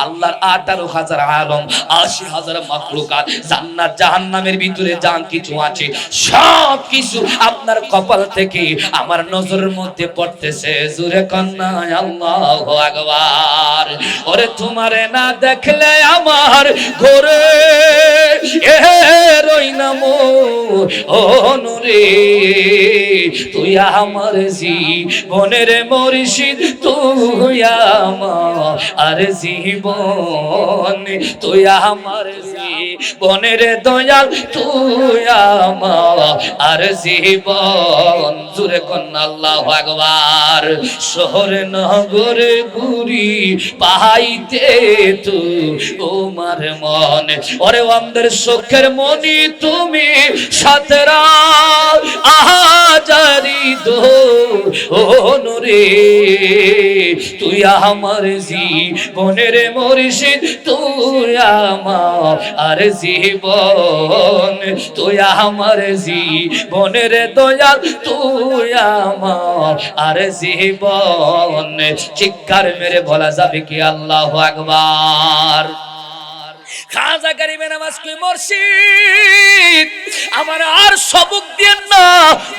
আল্লাহর 18,000 আলম, 80,000 মাখলুকাত, জান্নাত জাহান্নামের ভিতরে যা কিছু আছে সব কিছু আপনার কপাল থেকে আমার নজরের মধ্যে পড়তেছে। জোরে কন্যা আল্লাহু আকবার। ওরে তোমারে না দেখলে আমার ঘরে এ রই নাম ও নুরে, তুই আমার জীবনের মুর্শিদ, তুই আমার জীবন, তুই আমার জীবনের দয়াল, তুই আমার জীবন। জোরে কন্যা আল্লাহু আকবার। শহরে নগরে ঘুরি পাইতে তোমার মন, ওরে আমাদের চোখের মনি তুমি সাতরা আহাজারি দো ও নুরে, তুই আমার জীবনের মুর্শিদ, তুই আমার জীবন, তুই আমার জীবনের দয়াল, তুই আমার জীবন। চিৎকার মেরে বলা যাবে কি আল্লাহু আকবার। খাজা গরিবে নামাজ কই, মুর্শিদ আমার আর সবক দেন না,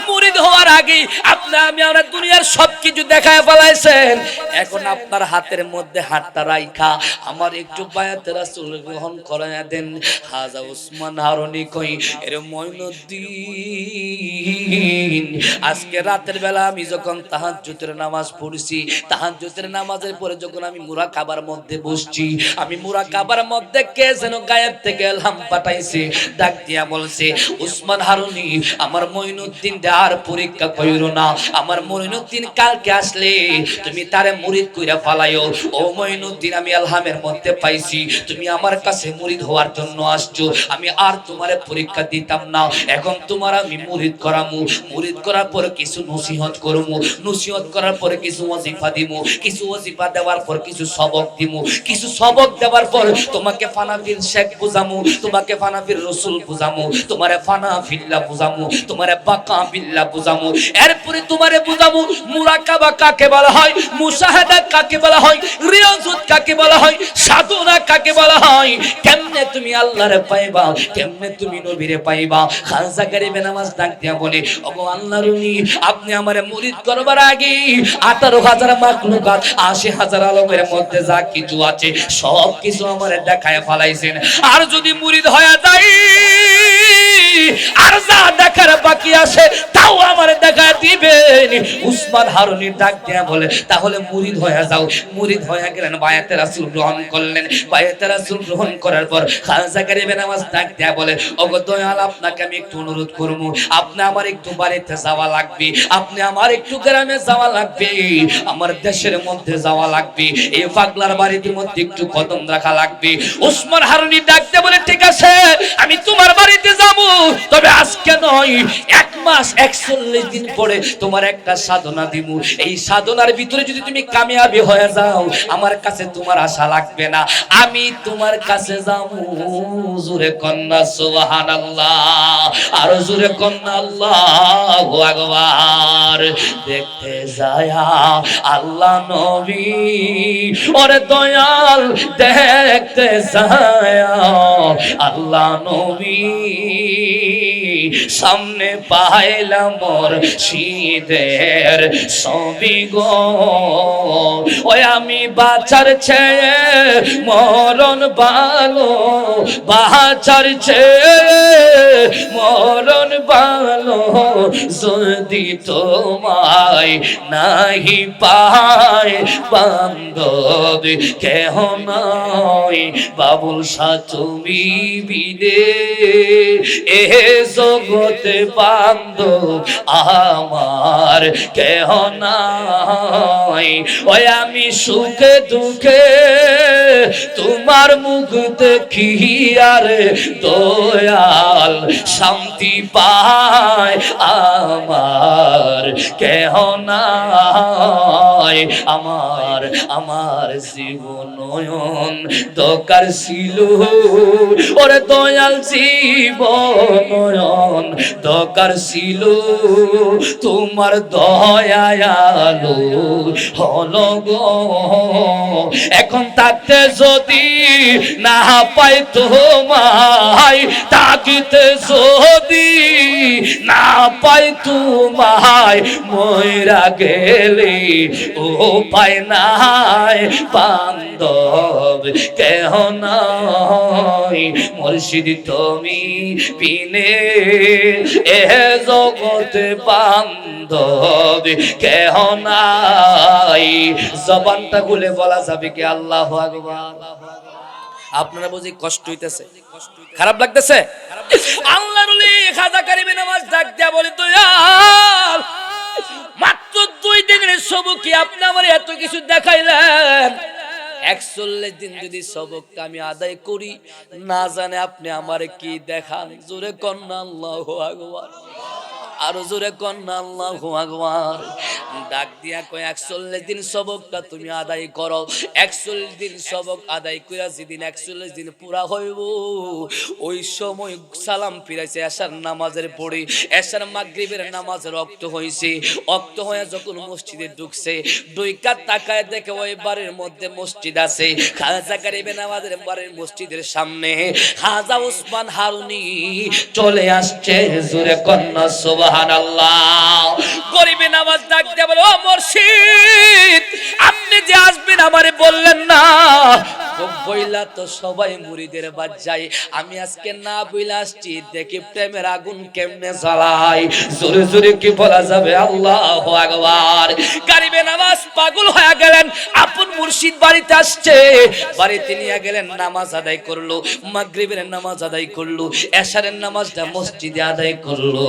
মুরিদ হওয়ার আগে আপনি আমরা দুনিয়ার সবকিছু দেখায় ফেলাইছেন, এখন আপনার হাতের মধ্যে হাতটা রাইখা আমার একটু বায়াত রাসূল গ্রহণ করায়া দেন। খাজা ওসমান হারুনি কই, এর মঈনুদ্দিন আজকে রাতের বেলা আমি যখন তাহাজ্জুদের নামাজ পড়ছি, তাহাজ্জুদের নামাজের পরে যখন আমি মুরাকাবার মধ্যে বসছি, আমি মুরাকাবার মধ্যে কে যেন গায়েব থেকে এলহাম পাঠাইছে, ডাক দিয়া বলছে, ওসমান হারুনি আমার মঈনুদ্দিন আর পরীক্ষা কইরো না, আমার মঈনুদ্দিন কালকে আসলে তুমি তারে মুরিদ কইরা ফালাইও। ও মঈনুদ্দিন আমি এলহামের মধ্যে পাইছি তুমি আমার কাছে মুরিদ হওয়ার জন্য আসছো, আমি আর তোমারে পরীক্ষা দিতাম না, এখন তোমার আমি মুরিদ করামু, মুরিদ করার পর কিছু নসিহত করমু, নসিহত করার পরে কিছু ওয়াজিফা দিমু, কিছু ওয়াজিফা দেওয়ার পর কিছু সবক দিমু, কিছু সবক দেওয়ার পর তোমাকে ফানাফিল শেখ বুঝামু, তোমাকে ফানাফিল রাসূল বুঝামু, তোমারে ফানাফিল্লাহ বুঝামু, তোমারে বাকা বিল্লাহ বুঝামু, এরপরে তোমারে বুঝামু মুরাকাবা কাকে বলা হয়, মুশাহাদা কাকে বলা হয়, রিয়াজত কাকে বলা হয়, সাধনা কাকে বলা হয়, কেমনে তুমি আল্লাহরে পাইবা, কেমনে তুমি নবীরে পাইবা। খাজা গরিবে নামাজ ডাক দিয়া বলে, ওগো আল্লাহর ওলি, আপনি আমারে মুরিদ করবার আগে 18,000 মাখলুকাত 80,000 আলমের মধ্যে যা কিছু আছে সব কিছু আমারে দেখায় ফলাইছেন। আর যদি মুরিদ হয়ে যাই, আর যা দেখার বাকি আছে তাও আমারে দেখায় দিবেন। উসমান হারুনি ডাক দিয়া বলে, তাহলে মুরিদ হয়ে যাও। মুরিদ হয়ে গেলেন, বায়াতে রাসূল গ্রহণ করলেন। বায়াতে রাসূল গ্রহণ করার পর খাজা গরিবে নামাজ ডাক দিয়া বলে, ওগো দয়াল, আপনাকে আমি একটু অনুরোধ করব, আপনি আমার একটু বাড়িতে যাওয়া লাগবে, আপনি আমার একটু গ্রামে যাওয়া লাগবে, আমার দেশের মধ্যে যাওয়া লাগবে, এই পাগলার বাড়ির মধ্যে একটু কদম রাখা লাগবে। উসমান হারুনি ডাক দিয়া বলে, ঠিক আছে, আমি তোমার বাড়িতে যাব, তবে আজকে নয়, 1 মাস 41 দিন পরে তোমার একটা সাধনা দিব। এই সাধনার ভিতরে যদি তুমি কামিয়াবি হয়ে যাও, আমার কাছে তোমার আশা লাগবে না, আমি তোমার কাছে যাব। জোরে কন্যা সুবহানাল্লাহ, আর জোরে কন্যা আল্লাহু আকবার। দেখতে যায়া আল্লাহ নবী, ওরে দয়াল, দেখতে যায়া আল্লাহ নবী, সামনে পাইলাম মোর শীতের ছবি গো। ওই আমি বাঁচার চেয়ে মরণ ভালো, বাঁচার চেয়ে মরণ ভালো, যদি তোমায় নাহি পায় বান্ধব কেহ নয়, বাবুল শাহ তুমি বিনে এ জগতে বান্ধব আমার কেহ নাই। ওই আমি সুখে দুঃখে তোমার মুখ দেখি, আর দয়াল শান্তি পায় আমার কেহ নাই। আমার আমার জীবন নয়ন দরকার ছিল, ওরে দয়াল জীবন দরকার ছিল, তোমার দয়ালো হলো গো। এখন তাতে যদি না পাই তোমায়, তাকিতে যদি না পাই তোমায়, মইরা গেলে ও পায় নাই বান্ধব কেহ নাই। মুর্শিদ তুমি বিনে এ জগতে বান্ধব কেহ নাই। জবানটা খুলে বলা যাবে কি আল্লাহু আকবার? আপনারা বুঝি কষ্ট হইতেছে, খারাপ লাগতেছে? আল্লাহর ওলি খাজা গরিবে নামাজ ডাক দিয়া বলে, দয়াল, মাত্র 2 দিনের সবকি আপনি আমার এত কিছু দেখাইলেন, 41 দিন যদি সবকটা আমি আদায় করি, না জানে আপনি আমারে কি দেখান। জোরে কন্যা আল্লাহু আকবার, আরো জোরে কন্যা আল্লাহু আকবার। ডাক দিয়া কয়, 41 দিন সবকটা তুমি আদায় করো। 41 দিন সবক আদায় কইরা যেদিন 41 দিন পুরা হইব, ওই সময় সালাম ফিরাইছে এশার নামাজের পড়ে, এশার মাগরিবের নামাজের ওয়াক্ত হইছে। ওয়াক্ত হয়ে যখন মসজিদে ঢুকছে, দুইকাত তাকায় দেখে ওই বাড়ির মধ্যে মসজিদ আছে। খাজা গরিবে নামাজের বাড়ির মসজিদের সামনে খাজা উসমান হারুনি চলে আসছে। জোরে কন্যা সুবহানাল্লাহ। গরিবে নামাজ ডাক দিয়ে বলে, ও মুর্শিদ, আপনি যে আসবেন আমারে বললেন না? বইলা তো সবাই মুরিদের বাদ যায়, আমি আজকে না বইলা আসছি, দেখি প্রেমের আগুন কেমনে জ্বালায়। জোরে জোরে কি বলা যাবে আল্লাহু আকবার। গরিবে নামাজ পাগল হয়ে গেলেন, আপন মুর্শিদ বাড়িতে আসছে, বাড়িতে নিয়ে গেলেন, নামাজ আদায় করলো, মাগরিবের নামাজ আদায় করলো, এশারের নামাজটা মসজিদে আদায় করলো।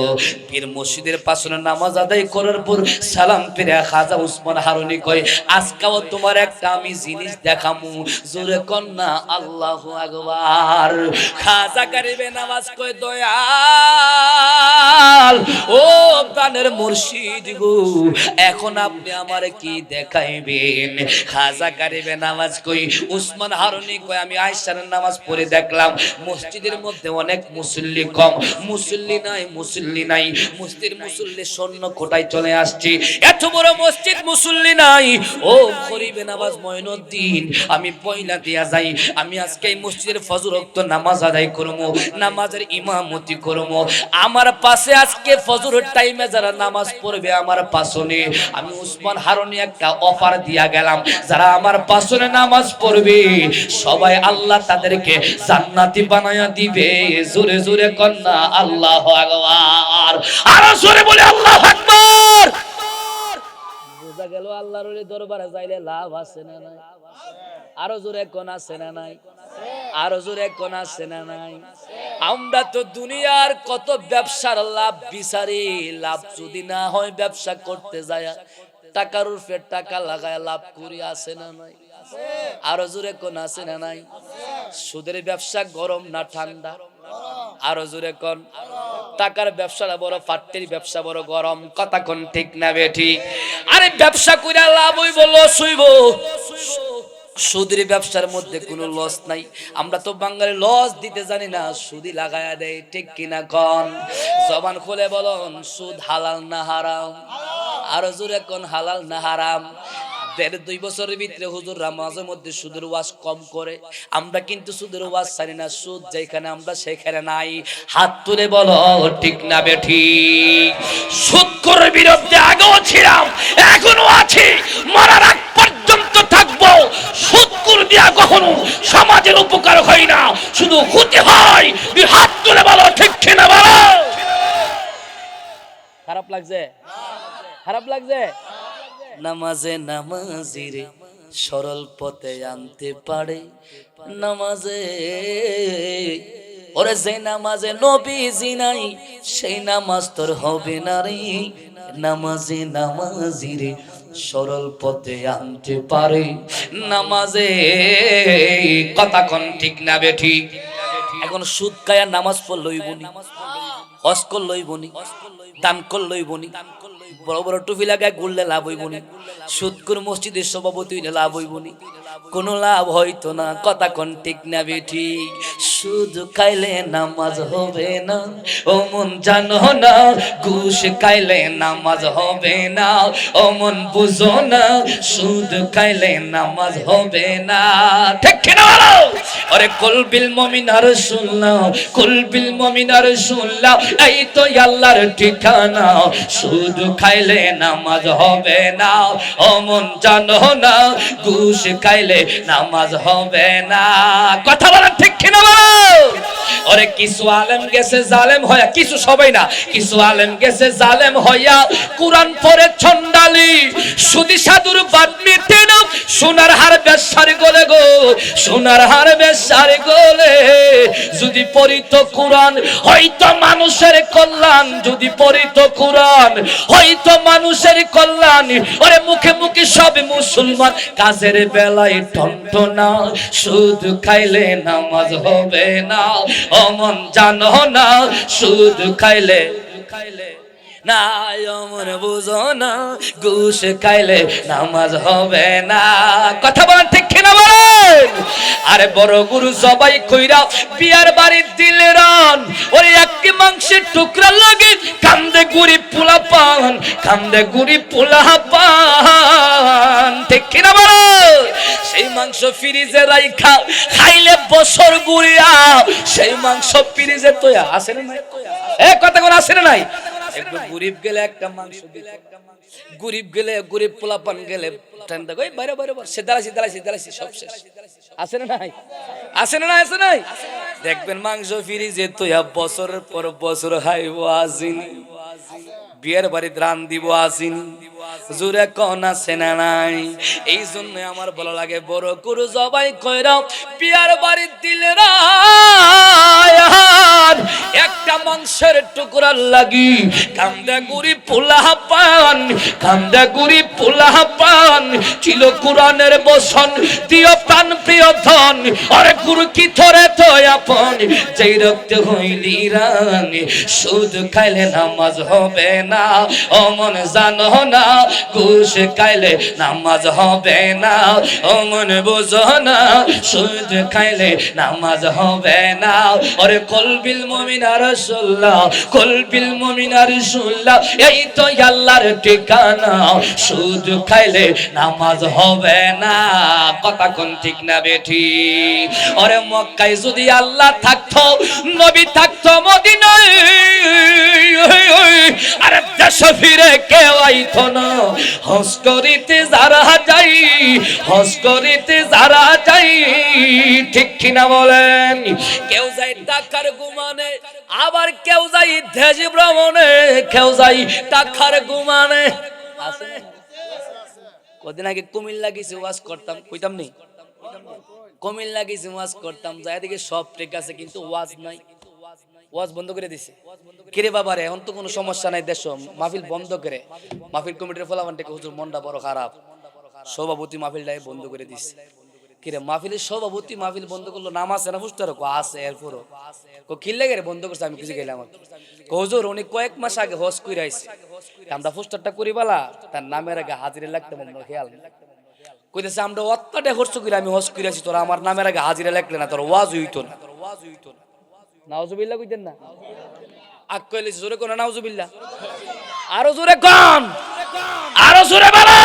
পীর মসজিদের পাশে নামাজ আদায় করার পর সালাম পেরে খাজা উসমান হারুনি কয় আজকেও তোমার একটা আমি জিনিস দেখামু, জোরে কন্যা আল্লাহু আকবার। খাজা গরিবে নওয়াজ কয় দয়াল ও প্রাণের মুর্শিদ গো, এখন আপনি আমারে কি দেখাইবেন? খাজা গরিবে নওয়াজ কই উসমান হারুনি কয় আমি আয়েশার নামাজ পড়ে দেখলাম মসজিদের মধ্যে অনেক মুসল্লি কম, মুসল্লি নাই মসজিদের মুসল্লি শূন্য কোটায় চলে আসছে, এত বড় মসজিদ মুসল্লি নাই। ও গরিবে নওয়াজ মঈনুদ্দিন, আমি পয়লা দিয়া যাই, আমি আজকে এই মসজিদের ফজর ওয়াক্ত নামাজ আদায় করব, নামাজের ইমামতি করব। আমার পাশে আজকে ফজরের টাইমে যারা নামাজ পড়বে আমার পাশনে, আমি উসমান হারুনি একটা অফার দিয়া গেলাম, যারা আমার পাশনে নামাজ পড়বে সবাই আল্লাহ তাদেরকে জান্নাতি বানায়া দিবে। জোরে জোরে কন্যা আল্লাহু আকবার, আর জোরে বলে আল্লাহু আকবার। বোঝা গেল আল্লাহর দরবারে যাইলে লাভ আছে না নাই? আরো জোরে কোন আছে না নাই? আরো জোরে কোন আছে না নাই? আমরা তো দুনিয়ার কত ব্যবসার লাভ বিচারি, লাভ যদি না হয় ব্যবসা করতে যায় টাকার উপরে টাকা লাগায় লাভ করি, আছে না নাই? আরো জোরে কোন আছে না নাই? সুদের ব্যবসা গরম না ঠান্ডা? আরো জোরে কোন। টাকার ব্যবসাটা বড়, ফাটতির ব্যবসা বড় গরম, কথা কোন ঠিক না বেঠি? আরে ব্যবসা কইরা লাভ হইব লস হইব, সুদের ব্যবসার মধ্যে কোনো লস নাই। আমরা তো বাঙালি লস দিতে জানি না, সুদি লাগায়া দেয়, ঠিক কিনা কোন? জবান খুলে বলুন সুদ হালাল না হারাম? আরো জোরে কোন হালাল না হারাম? 1.5-2 বছরের ভিতরে হুজুররা মাঝে মধ্যে সুদের ওয়াজ কম করে, আমরা কিন্তু সুদের ওয়াজ ছাড়ি না, সুদ যেখানে আমরা সেখানে নাই। হাত তুলে বলো ঠিক না বেঠি? সুদখোরের বিরুদ্ধে আগেও ছিলাম, এখনো আছি, মরার আগ পর্যন্ত থাকবো। সুদখোর দিয়া কখনো সমাজের উপকার হয় না, শুধু ক্ষতি হয়। হাত তুলে বলো ঠিক কিনা বলো। খারাপ লাগছে? খারাপ লাগছে? নামাজে নামাজিরে সরল পথে আনতে পারে, নামাজে ওরে যে নামাজে নবীজি নাই সেই নামাজ তোর হবে না রে। নামাজে নামাজিরে সরল পথে আনতে পারে, নামাজে, কথা কোন ঠিক না বেঠি? এখন সুদ খায়া নামাজ পড়লই বনি, হজ করলই বনি, দান করলই বনি, বড় বড় টুপি লাগায় ঘুরলে লাভ হইব নি, সুদখোর মসজিদের সভাপতি হইলে লাভ হইব নি? কোনো লাভ হইতো না, কথা কোন ঠিক না বেঠি? সুদ খাইলে নামাজ হবে না, ও মন জানো না, ঘুষ খাইলে নামাজ হবে না, ও মন বুঝো না, সুদ খাইলে নামাজ হবে না, ঠিক কিনা বলো? আরে কুলবিল মুমিনার শুনলাম, কুলবিল মুমিনার শুনলাম, এই তো আল্লাহর ঠিকানা। সুদ খাইলে নামাজ হবে না, ও মন জানো না, ঘুষ খাইলে নামাজ হবে না, কথা বলেন ঠিক কিনা বলো? ওরে কিছু আলেম গেছে জালেম হইয়া, কিছু সবাই না, কিছু আলেম গেছে জালেম হইয়া, কুরআন পড়ে ছন্দালি, সুদি সাধুর বাদ মিটে না, সোনার হার বেশ্যার গলে গো, সোনার হার বেশ্যার গলে। যদি পড়িত কুরআন হয়তো মানুষের কল্যাণ, যদি পড়িত কুরআন হয়তো মানুষের কল্যাণ। ওরে মুখে মুখে সব মুসলমান, কাজের বেলায় টনটনা, সুদ খাইলে নামাজ হবে না, অমন জানো না, সুদ খাইলে না, অমন বুঝো না, ঘুষ খাইলে নামাজ হবে না, কথা বলেন ঠিক কিনা বলেন? আরে বড় গুরু জবাই কইরা বিয়ার বাড়ির দিলে রান, ওরে একটি মাংসের টুকরা লাগে, কান্দে গুড়ি পোলা পান, কান্দে গুড়ি পোলা পান, ঠিক কিনা বলো? সেই মাংস ফ্রিজে রাইখা খাইলে বছর গুড়িয়া, সেই মাংস ফ্রিজে তো আছে না নাই? এ কথা কোন আছে না নাই? একটু গরিব গেলে একটা মাংস দিত, গরিব গেলে, গরিব পোলাপান গেলে ঠান্ডা কই বাইরে বাইরে সে দাঁড়াইছি সব শেষ, আছে না নাই? আছে না নাই? আছে নাই? দেখবেন মাংস ফ্রিজে তো বছরের পর বছর খাইব আসিনি, বিয়ের বাড়িতে রান দিব আসিনি, জোরে কোন আছে না নাই? এই জন্য আমার ভালো লাগে বড় গরু জবাই কইরা বিয়ার বাড়িতে দিলে রান, বাপ একটা মাংসের টুকরার লাগি কান্দা গুরি পোলাহ পান, কান্দা গুরি পোলাহ পান ছিল কোরআনের বসন, দিও প্রাণ প্রিয় ধন আরে গুরু কি থরে তো আপন, যেই রক্ত হইলি রানী সুদ খাইলে নামাজ হবে না, অমন জানো না ঘুষ খাইলে নামাজ হবে না, অমন বুঝো না সুদ খাইলে নামাজ হবে না। ওরে কলবিল মুমিন রাসূলুল্লাহ, কলবিল মুমিন রাসূলুল্লাহ, এই তো আল্লাহর ঠিকানা, সুদ খাইলে নামাজ হবে না। কথা কোন ঠিক না বেঠি? ওরে মক্কায় যদি আল্লাহ থাকতো, নবী থাকতো মদিনায়, আরে দেশে ফিরে কেউ আইতো না। হজ করিতে যারা যাই, হজ করিতে যারা যাই, ঠিক কিনা বলেন? কেউ যায় টাকার গুমানে, আবার কেউ যায় দেশ ভ্রমণে, কেউ যায় টাকার গুমানে। আছে কদিন আগে কুমিল্লা গেছি ওয়াজ করতাম, কইতাম নি? কুমিল্লা গেছি ওয়াজ করতাম, যাই দেখি সব ঠিক আছে কিন্তু ওয়াজ নাই, ওয়াজ বন্ধ করে দিছে। কিরে বাবা রে, এখন তো কোনো সমস্যা নাই, দেশ মাহফিল বন্ধ করে, মাহফিল কমিটির ফলাফানটাকে হুজুর মনটা বড় খারাপ, সভাপতি মাহফিলটাই বন্ধ করে দিছে। কিরে মাহফিলের সভাপতি মাহফিল বন্ধ করলো, নাম আছে না বুঝতে পারো? আছে এরপরও কিল্লে গেলে বন্ধ করছে, আমি কিছু গেলাম হুজুর উনি কয়েক মাস আগে হজ করে আইছে, আমরা পোস্টারটা করি বালা তার নামের আগে হাজিরে লাগতে মনে খেয়াল কইতেছে আমরা অত্যাটা খরচ করে আমি হজ করে আছি, তোরা আমার নামের আগে হাজিরে লাগলে না, তোর ওয়াজ হইতো না। নাউজুবিল্লাহ কইতেন না? আগ কইলে জোরে কোন নাউজুবিল্লাহ, আরো জোরে কোন, আরো জোরে বলো।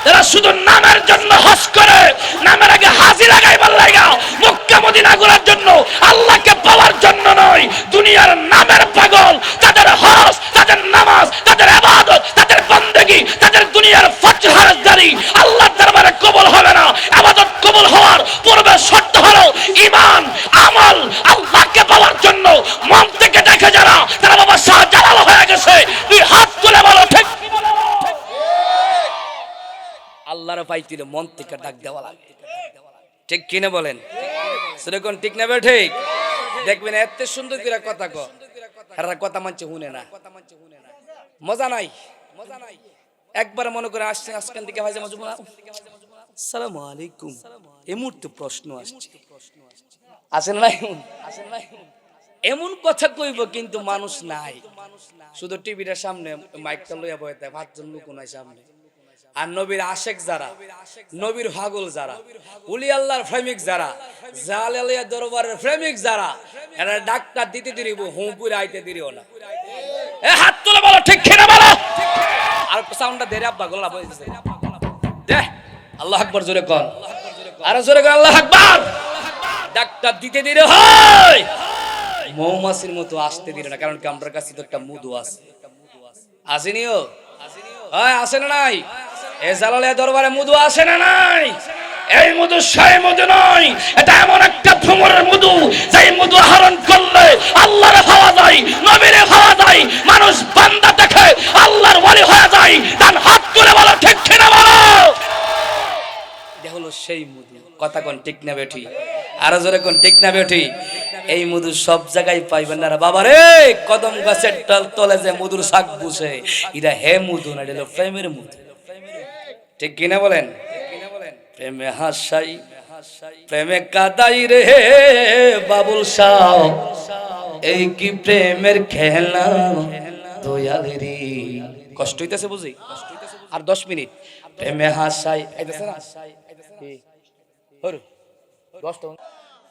তারা শুধু নামের জন্য হজ করে, নামের আগে হাজিরা গাইবার লাগা, মক্কা মদিনা ঘোরার জন্য, আল্লাহকে পাওয়ার জন্য নয়। দুনিয়ার নামের পাগল, তাদের হজ, তাদের নামাজ, তাদের ইবাদত, তাদের বندگی, তাদের দুনিয়ার ফজহারদারি আল্লাহর দরবারে কবুল হবে না। ইবাদত কবুল হওয়ার পূর্বে শর্ত হলো ঈমান, আমল। আল্লাহকে পাওয়ার জন্য মন থেকে দেখে যারা, তারা বাবা শাহজালাল হয়ে গেছে। তুই হাত তুলে বলো ঠিক। আল্লাহর পাইতিলে মন থেকে ডাক দেওয়া লাগে, ঠিক কিনা বলেন? সেরকম ঠিক না বে ঠিক? দেখবেন এত সুন্দর করে কথা কো, আর কথা মানছে শুনে না, মজা নাই, মজা নাই। একবার মনে করে আসছে আজকাল থেকে ভাইজা মজা, আসসালামু আলাইকুম, এই মুহূর্তে প্রশ্ন আসছে, আসেন নাই? এমন কথা কইব কিন্তু মানুষ নাই, শুধু টিভিটার সামনে মাইকটা লইয়া বয়ে দেয়, 5 জন লোক নাই সামনে। আর নবীর আশেক যারা, নবীর পাগল যারা, উলি আল্লাহর প্রেমিক যারা, জালালিয়া দরবারের প্রেমিক যারা, এরা ডাক্তার দিতে দিরিব, হুঁপুরে আইতে দিরিও না। এ হাত তুলে বলো ঠিক কিনা বলো। আর সাউন্ডটা দেরে আব্বা গলা বইছে দে, আল্লাহু আকবার জোরে কোন, আর জোরে কোন আল্লাহু আকবার। ডাক্তার দিতে দিরে হয়, মৌমাছির মতো আসতে দিরে না, কারণ কি আমার কাছে তো একটা মধু আছে, আসেনিও? হয় আসে না নাই? এ জালালিয়া দরবারে মধু আসে না নাই? এই মধু সেই মধু নয়, এটা এমন একটা ভ্রমরের মধু, যেই মধু আহরণ করলে আল্লাহরে পাওয়া যায়, নবীরে পাওয়া যায়, মানুষ বান্দা দেখে আল্লাহর ওলি হয়ে যায়। তার হাত তুলে বলো ঠিক কিনা বলো। এটা হলো সেই মধু। কথা কোন ঠিক না বেঠি? আরো জোরে কোন ঠিক না বেঠি? এই মধু সব জায়গায় পাইবেন না বাবা রে। কদম গাছের তলে যে মধুর শাক বুঝে, এটা হে মধু না, এটা হলো প্রেমের মধু, ঠিক কিনা বলেন? প্রেমে হাসাই, প্রেমে কাদাই রে বাবুল শাহ, এই কি প্রেমের খেলা দয়ালেরি। কষ্ট হইতেছে বুঝি, আর 10 মিনিট। প্রেমে হাসাই আইতেছে না কি হরু 10 টা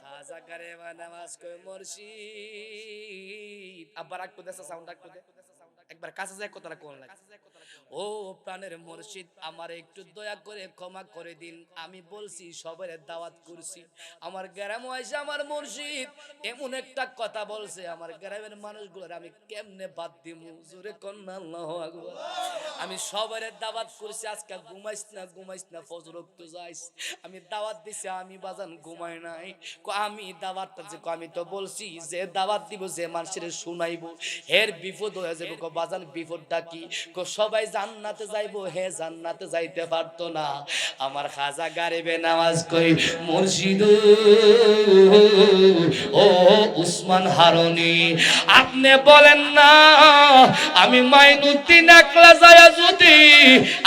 খাজা করে নামাজ কই মুর্শিদ। আবার একটু দেশে সাউন্ড একটু দে, একবার কাছে যায় কথাটা কোন লাগে। ও প্রাণের মুর্শিদ, আমার একটু দয়া করে ক্ষমা করে দিন, আমি বলছি সবার দাওয়াত করছি, আমার গ্রাম হইছে আমার মুর্শিদ এমন একটা কথা বলছে, আমার গ্রামের মানুষগুলোর আমি কেমনে বাদ দিমু? জোরে কোন আল্লাহু আকবার। আমি সবার দাওয়াত করছি আজকে ঘুমাইস না ফজর তো যাইস আমি দাওয়াত দিছি আমি বাজান ঘুমাই নাই আমি দাওয়াতটা যে আমি তো বলছি যে দাওয়াত দিব যে মানুষের শুনাইবো এর বিপদ হয়ে যাবে বাজান বিপদটা কি সবাই জান্নাতে যাইবো হে জান্নাতে যাইতে পারতো না আমার খাজা গারিবে নামাজ কই মুর্শিদ ও উসমান হারুনি আপনি বলেন না আমি মাইনুদ্দিন একলা যায় যদি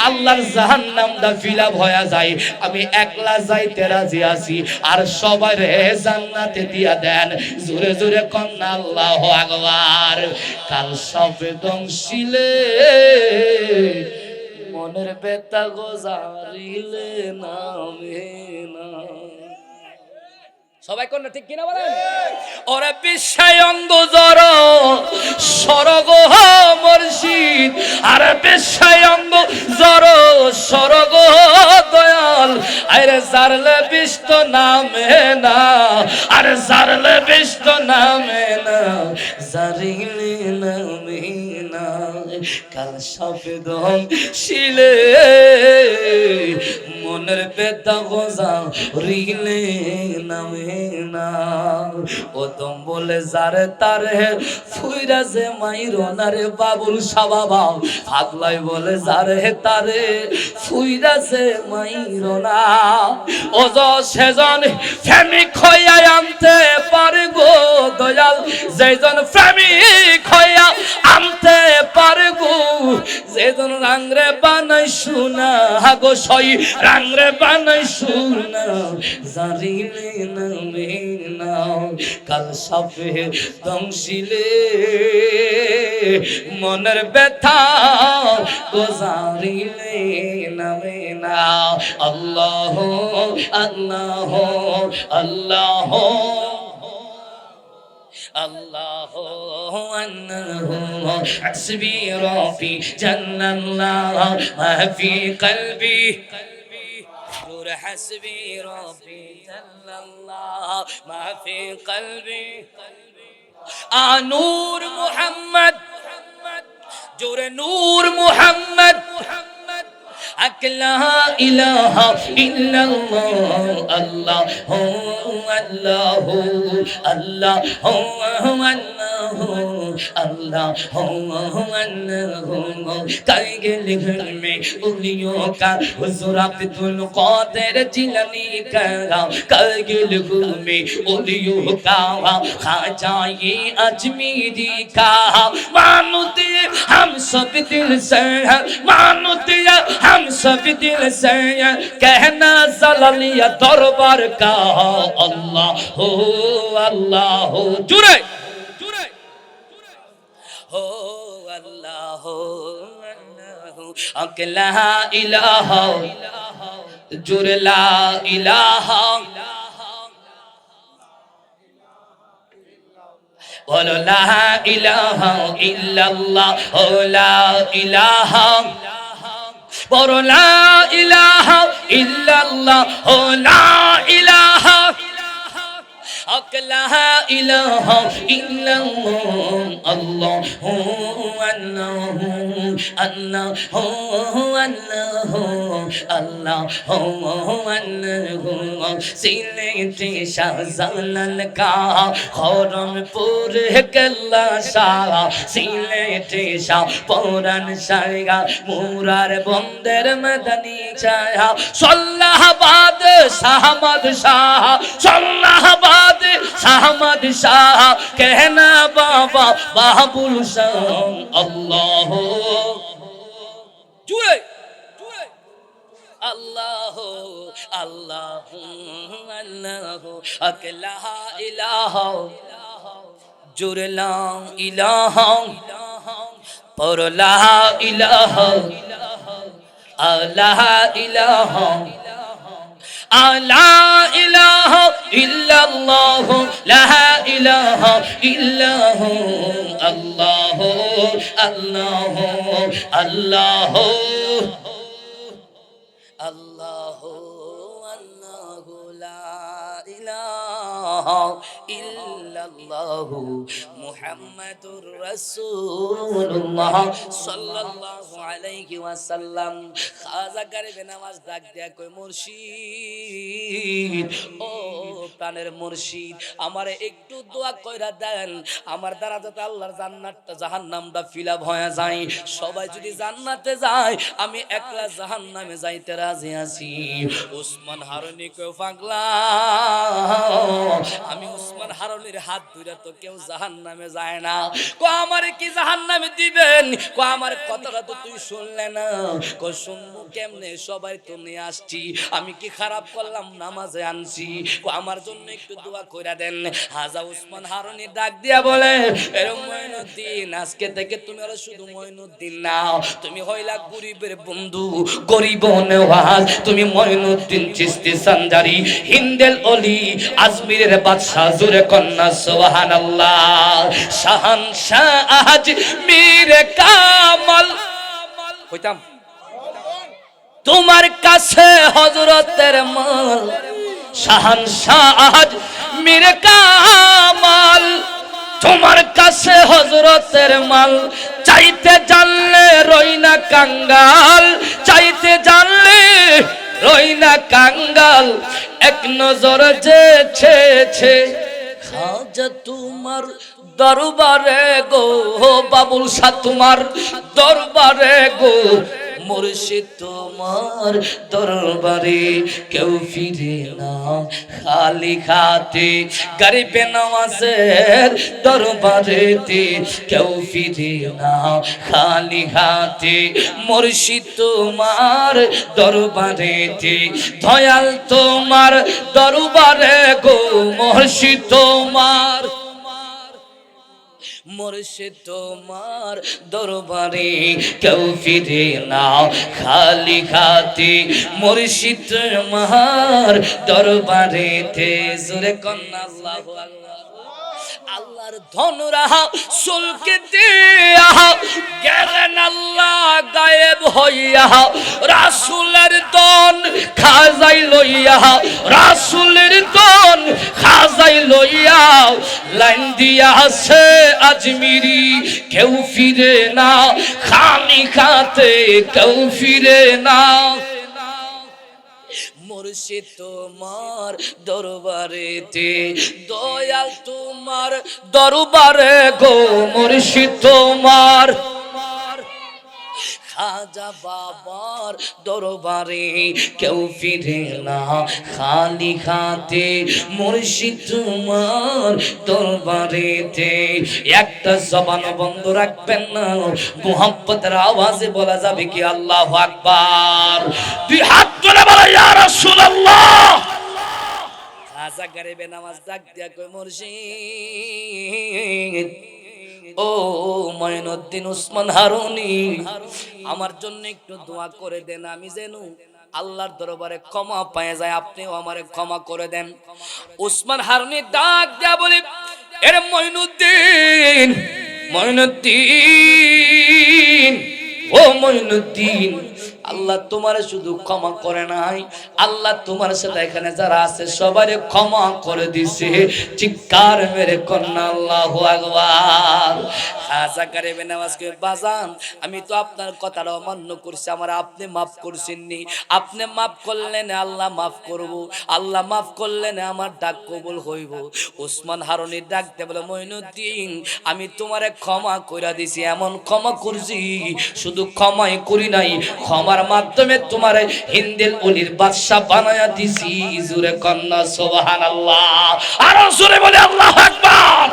আল্লাহর জাহান্নামটা ফিলাপ হয়ে যায় আমি একলা যাইতে রাজি আছি আর সবারে জান্নাতে দিয়া দেন জোরে জোরে কন্না আল্লাহু আকবার কাল সবে দংশিলে মনের বেতা গোজারিলে নামে না সবাই কোন ঠিক কিনা বলেন ওরে বিশ্বায় অঙ্গ জড় স্বর্গ মুর্শিদ আর বিশ্বায় অঙ্গ জড় স্বর্গ দয়াল আরে জারলে বিষ্ট নামে না আর জারলে বিষ্ট নামে না জারিলে নামে না কাল সবে দম শিলে মনের বেতা গোজা রিলে নামে না ও তোম বলে যারে তারে ফুইরা যে মাইরো না রে বাবুল সাবাবা পাগলাই বলে যারে তারে ফুইরা যে মাইরো না ও য সেজন প্রেমিক হইয়া আনতে পারে গো দয়াল যেজন প্রেমিক হইয়া আনতে পারে গো যেজন রাংরে বানাই শুনা গো সই রাংরে বানাই শুনা জারিলে নামে না কাল সাপে দংশিলে মনের ব্যথা গোজারিলে নামে না আল্লাহ আল্লাহ আল্লাহ الله أنه حسبي ربي جل الله ما في قلبي نور حسبي ربي جل الله ما في قلبي نور محمد جور نور محمد لا إله إلا الله الله الله الله الله الله कायगिल में उंगलियों का हुजूर अब्दुल कादिर जिलानी का कायगिल में उंगलियों का खाजा ये अजमेरी का मानते हम सब दिल से मानते हम सब दिल से कहना जलालिया दरबार का अल्लाह हो जुरे हो अल्लाह अकेला इलाहा जुरे ला इलाहा बोलो ला इलाहा इल्लल्लाह हो ला इलाहा बोलो ला इलाहा इल्लल्लाह हो ला इलाहा لا إله إلا الله الله الله الله الله الله সিলেটে শাহজালাল কা খরমপুর কেল্লা শাহ সিলেটে শাহ পরান শাহ মুরার বন্দর মদনী ছায়া সাল্লাহাবাদ শাহমদ শাহ সাল্লাহাবাদ শাহমদ শাহ कहना बाबा बाबुल शाह अल्लाह जुए अल्लाह अल्लाह अल्लाह अकेला इलाहा जुरे ला इलाहा पर ला इलाहा अल्लाह इलाहा لا إله إلا الله لا إله إلا هو الله الله الله الله الله لا إله إلا ইল্লাল্লাহু মুহাম্মাদুর রাসূলুল্লাহ সাল্লাল্লাহু আলাইহি ওয়াসাল্লাম। খাজা গরিবে নামাজ ডাক দেয়া কই মুর্শিদ, ও প্রাণের মুর্শিদ, আমারে একটু দোয়া কইরা দেন, আমার দ্বারা যাতে আল্লাহর জান্নাতটা জাহান্নামটা ফিলাপ হয়ে যায়। সবাই যদি জান্নাতে যায় আমি একলা জাহান্নামে যাইতে রাজি আছি। ওসমান হারুনি কই পাগলা, আমি ওসমান হারুনির হাত ধরে তো কেউ জাহান্নামে যায় না। কো আমারে কি জাহান্নামে দিবেন? কো আমার কথাটা তো তুই শুনলে না। কো শুনবো কেমনে, সবাই তো নিয়ে আসছি, আমি কি খারাপ করলাম নামাজে আনছি? কো আমার জন্য একটু দোয়া কইরা দেন। হাজা ওসমান হারুনি ডাক দিয়া বলে, এরম মঈনুদ্দিন, আজকে থেকে তুমি আর শুধু মঈনুদ্দিন না, তুমি হইলা গরিবের বন্ধু, গরিব নেওয়াজ। তুমি মঈনুদ্দিন চিশতি সানজারি, হিন্দেল অলি, আজমিরের বাদশা, জুরে কন্যা সুবহানাল্লাহ। শাহানশাহ আজমির কামাল কইতাম তোমার কাছে হযরতের মাল। শাহানশাহ আজমির কামাল তোমার কাছে হযরতের মাল। চাইতে জানলে রইনা কাঙ্গাল, চাইতে জানলে রইনা কাঙ্গাল। এক নজর যে ছেছে খাজা তোমার দরবারে গো, বাবুল শাহ তোমার দরবারে গো, মুর্শিদ তোমার দরবারে কেউ ফিরে না খালি হাতে। গরিবে নওয়াজের দরবারেতে কেউ ফিরে না খালি হাতে। মুর্শিদ তোমার দরবারেতে, দয়াল তোমার দরবারে গো, মুর্শিদ তোমার, মুর্শিদ তোমার দরবারে কেউ ফিরে না খালি হাতে। মুর্শিদ তোমার দরবারেতে, জোরে কন্না আল্লাহু আকবার। আল্লাহর ধনুরা সুলকে দিয়া গেলেন আল্লাহ গায়েব হইয়া, রাসূলের দন খাজাই লইয়া, রাসূলের দন খাজাই লইয়া। লাইন দিয়া আছে আজমিরি, কেউ ফিরে না খালি হাতে, কেউ ফিরে না। মুর্শিদ তোমার দরবারেতে, দয়াল তোমার দরবারে গো, মুর্শিদ তোমার, খাজা বাবার দরবারে কেউ ফিরে না খালি হাতে। মুর্শিদ তোমার দরবারেতে একটা জবান বন্ধ রাখবেন না, মুহাব্বতের আওয়াজে বলা যাবে কি আল্লাহু আকবার। দুই হাত তুলে বলো ইয়া রাসূলুল্লাহ। খাজা গরিবে নামাজ ডাক দিয়া কই মুর্শিদ, ও মঈনুদ্দিন ওসমান হারুনি, আমার জন্য একটু দোয়া করে দেন, আমি যেন আল্লাহর দরবারে ক্ষমা পেয়ে যায়, আপনিও আমারে ক্ষমা করে দেন। ওসমান হারুনি ডাক দেয়া বলে, এর মঈনুদ্দিন, মঈনুদ্দিন, ও মঈনুদ্দিন, আল্লাহ তোমার শুধু ক্ষমা করে নাই, আল্লাহ তোমার সাথে এখানে যারা আছে সবারে ক্ষমা করে দিছে। চিৎকার মেরে কন্যা আল্লাহু আকবার। খাজা গরিবে নওয়াজ কে বাজান, আমি তো আপনার কথাটা অমান্য করছি, আমার আপনি মাফ করছেননি, আপনি মাফ করলেন আল্লাহ মাফ করব, আল্লাহ মাফ করলেন আমার ডাক কবুল হইব। ওসমান হারুনি ডাক দে বলে, মঈনুদ্দিন, আমি তোমারে ক্ষমা কইরা দিছি, এমন ক্ষমা করছি, শুধু ক্ষমাই করি নাই, ক্ষমার মাধ্যমে তোমার হিন্দেল অলির বাদশা বানায়া দিছি। জোরে কন্না সুবহানাল্লাহ, আরো জোরে বলে আল্লাহু আকবার।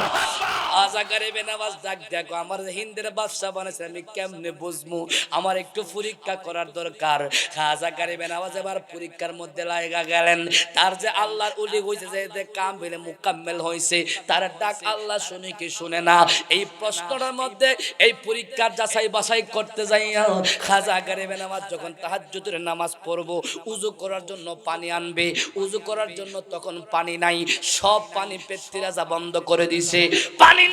খাজা গরিবে নওয়াজ ডাক দেখো, আমার হিন্দের বাদশা বানাইছে, আমি কেমনে বুঝমু? আমার একটু পরীক্ষা করার দরকার। খাজা গরিবে নওয়াজ এবার পরীক্ষার মধ্যে লাগা গেলেন। তার যে আল্লাহর ওলি হইছে, যে কাম হইলে মুকাম্মেল হইছে, তার ডাক আল্লাহ শুনে কি শুনে না? এই প্রশ্নটার মধ্যে এই পরীক্ষার যাচাই বাছাই করতে যাইয়া খাজা গরিবে নওয়াজ যখন তাহাজ্জুদের নামাজ পড়বো, উযু করার জন্য পানি আনবে, উযু করার জন্য তখন পানি নাই, সব পানি পেত্তি রাজা বন্ধ করে দিছে, পানি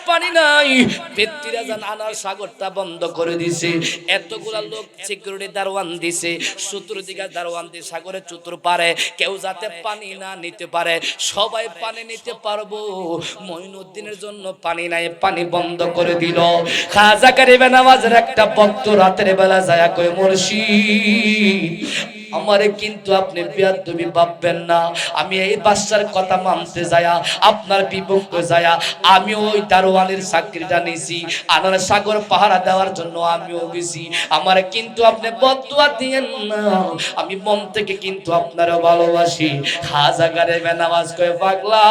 পানি নাই। ব্যক্তিরা যেন আনার সাগরটা বন্ধ করে দিছে। এতগুলা লোক সিকিউরিটি দারোয়ান দিছে, চতুর্দিকে দারোয়ান দিয়ে সাগরের চতুর্পারে কেউ যাতে পানি না নিতে পারে, সবাই পানি নিতে পারবো। মঈনুদ্দিনের জন্য পানি নাই, পানি বন্ধ করে দিল। খাজা কারিবে নামাজের একটা ভক্ত রাতের বেলা যায় কই, মুর্শিদ আমারে কিন্তু আপনি বেয়াদবি ভাববেন না, আমি এই বাদশার কথা মানতে যায়া আপনার বিপক্ষে যায়া আমি ওই দারোয়ানের চাকরিটা নিছি, আনার সাগর পাহারা দেওয়ার জন্য আমিও গেছি। আমারে কিন্তু আপনি বদদুয়া দিয়েন না, আমি মন থেকে কিন্তু আপনারও ভালোবাসি। খাজা গারিবে নামাজ কয়, পাগলা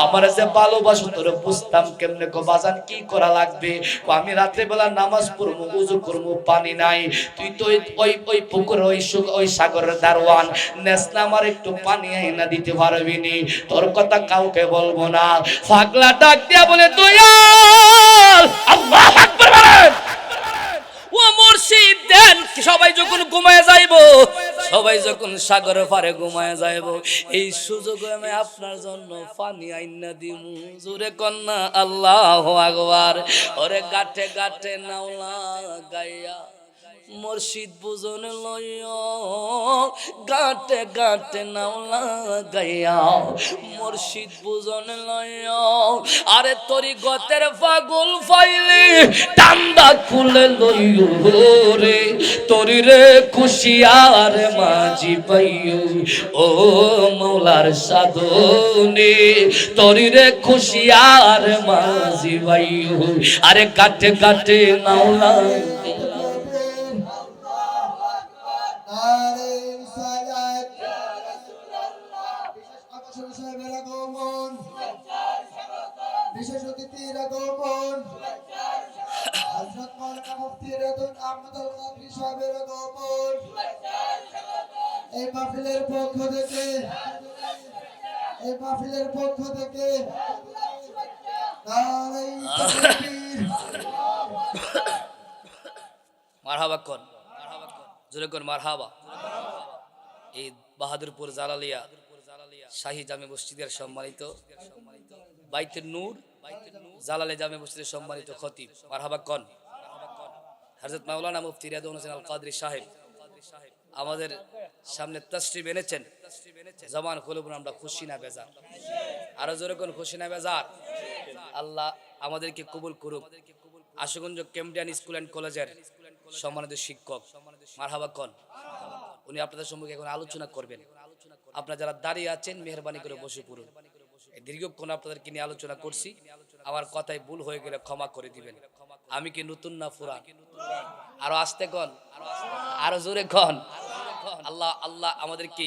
আমার যে ভালোবাসো তোর বুঝতাম কেমনে, কো বাজান কি করা লাগবে? আমি রাত্রে বেলা নামাজ পড়বো, ওযু করবো, পানি নাই, তুই তো ওই পুকুর ওই সাগরের দারোয়ান, নেসনা আমার একটু পানি আইনা দিতে পারবি নি? তোর কথা কাউকে বলবো না। পাগলা ডাক দিয়া বলে, দয়াল আল্লাহু আকবার বলেন। ও মুর্শিদ দেন, সবাই যখন ঘুমায় যাইবো, সবাই যখন সাগরের পারে ঘুমায় যাইবো, এই সুযোগে আমি আপনার জন্য পানি আইনা দিমু। জোরে কন্যা আল্লাহু আকবার। ওরে গাটে গাটে নাওলা গাইয়া মুর্শিদ বুঝন লইয়া, গাটে গাটে নাওলা গাইয়া মুর্শিদ বুঝন লইয়া, আরে তরি গতের পাগল ফাইলে টান্দা খুলে লইও রে, তরি রে খুশিয়ার মাঝি পাইও, ও মৌলার সাধনে তরি রে খুশিয়ার মাঝি পাইও। আরে গাটে গাটে নাওলা বিশেষ অতিথির আগমন, হযরত মাওলানা মুফতি রেদুন আহমদুল কাদরি সাহেবের আগমন, এই মাহফিলের পক্ষ থেকে নারে তাকবীর। মারহাবা কোন, জোরে কোন মারহাবা। এই বাহাদুরপুর জালালিয়া শাহী জামে মসজিদের সম্মানিত বাইতুন নূর জালালে জামে মসজিদের সম্মানিত খতিব, মারহাবা কোন হযরত মাওলানা মুফতি রেদওয়ান হোসেন আল কাদরি সাহেব আমাদের সামনে তাশরীফ এনেছেন। জবান খুলে বলুন, আমরা খুশি না বেজার? আরো জোরে কোন খুশি না বেজার? আল্লাহ আমাদেরকে কবুল করুক। আশুগঞ্জ কেমডিয়ান স্কুল অ্যান্ড কলেজের সম্মানিত শিক্ষক, মারহাবা কোন। উনি আপনাদের সম্মুখে এখন আলোচনা করবেন। আপনারা যারা দাঁড়িয়ে আছেন মেহেরবানি করে বসে পড়ুন। দীর্ঘক্ষণ আপনাদেরকে নিয়ে আলোচনা করছি, আমার কথায় ভুল হয়ে গেলে ক্ষমা করে দিবেন। আমি কি নতুন না পুরান? আরো আসতে কোন, আরো জোরে কোন। আল্লাহ আল্লাহ আমাদেরকে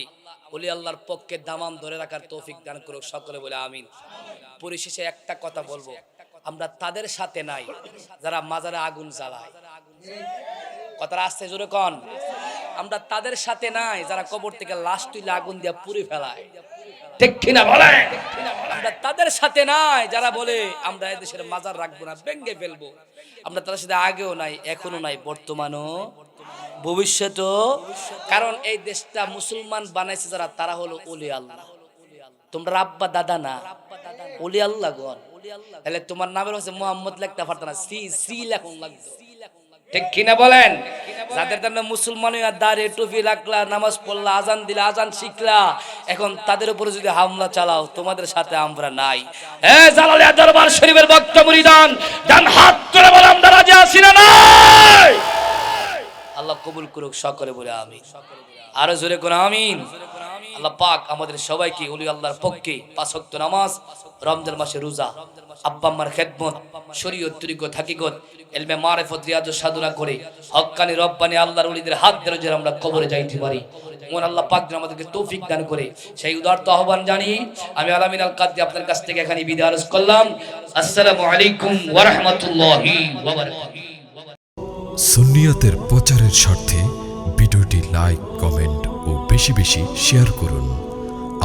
ওলি আল্লাহর পক্ষে দামান ধরে রাখার তৌফিক দান করুক, সকলে বলে আমিন। পরিশেষে একটা কথা বলবো, আমরা তাদের সাথে নাই যারা মাজারে আগুন জ্বালায়। কথাটা আসছে জোরে কোন। আমরা তাদের সাথে নাই যারা কবর থেকে লাশ তুলে আগুন দিয়ে পুড়ে ফেলায়, ঠিক কিনা বলেন? আমরা তাদের সাথে নাই যারা বলে আমরা এই দেশের মাজার রাখবো না, ভেঙে ফেলবো। আমরা তাদের সাথে আগেও নাই, এখনো নাই, বর্তমানও, ভবিষ্যতেও। কারণ এই দেশটা মুসলমান বানাইছে যারা, তারা হলো ওলি আল্লাহ। তোমরা আব্বা দাদা না, ওলি আল্লাহ গণ। তাহলে তোমার নামের হচ্ছে মোহাম্মদ লেখতে পারত না, শ্রী লেখন লাগতো, ঠিক কিনা বলেন? যাদের জন্য মুসলমান দাঁড়িয়ে টুপি রাখলা, নামাজ পড়লা, আজান দিলা, আজান শিখলা, এখন তাদের উপরে যদি হামলা চালাও, তোমাদের সাথে আমরা নাই। জালালিয়া দরবার শরীফের ভক্ত মুরিদান ডান হাত করে বলে আমরা রাজি আছি না নাই? আল্লাহ কবুল করুক, সকলে বলে আমিন। আরো জোরে করে আমিন। আল্লাহ পাক আমাদের সবাইকে ওলি আল্লাহর পক্ষে 5 ওয়াক্ত নামাজ, রমজান মাসে রোজা, আব্বা আম্মার খেদমত, শরীয়ত তরিকত হাকিকত, ইলমে মারিফত রিয়াজুস সাধনা করে হক্কানি রব্বানি আল্লাহর ওলিদের হাত ধরে যেন আমরা কবরে যাইতে পারি, মন আল্লাহ পাক যেন আমাদেরকে তৌফিক দান করে, সেই উদারত আহ্বান জানিয়ে আমি আলামিন আল কাদরি আপনার কাছ থেকে এখানে বিদায় আরজ করলাম। আসসালামু আলাইকুম ওয়া রাহমাতুল্লাহি ওয়া বারাকাতুহু। সুন্নিয়তের প্রচারের স্বার্থে ভিডিওটি লাইক, কমেন্ট ও বেশি বেশি শেয়ার করুন।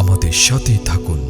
আমাদের সাথেই থাকুন।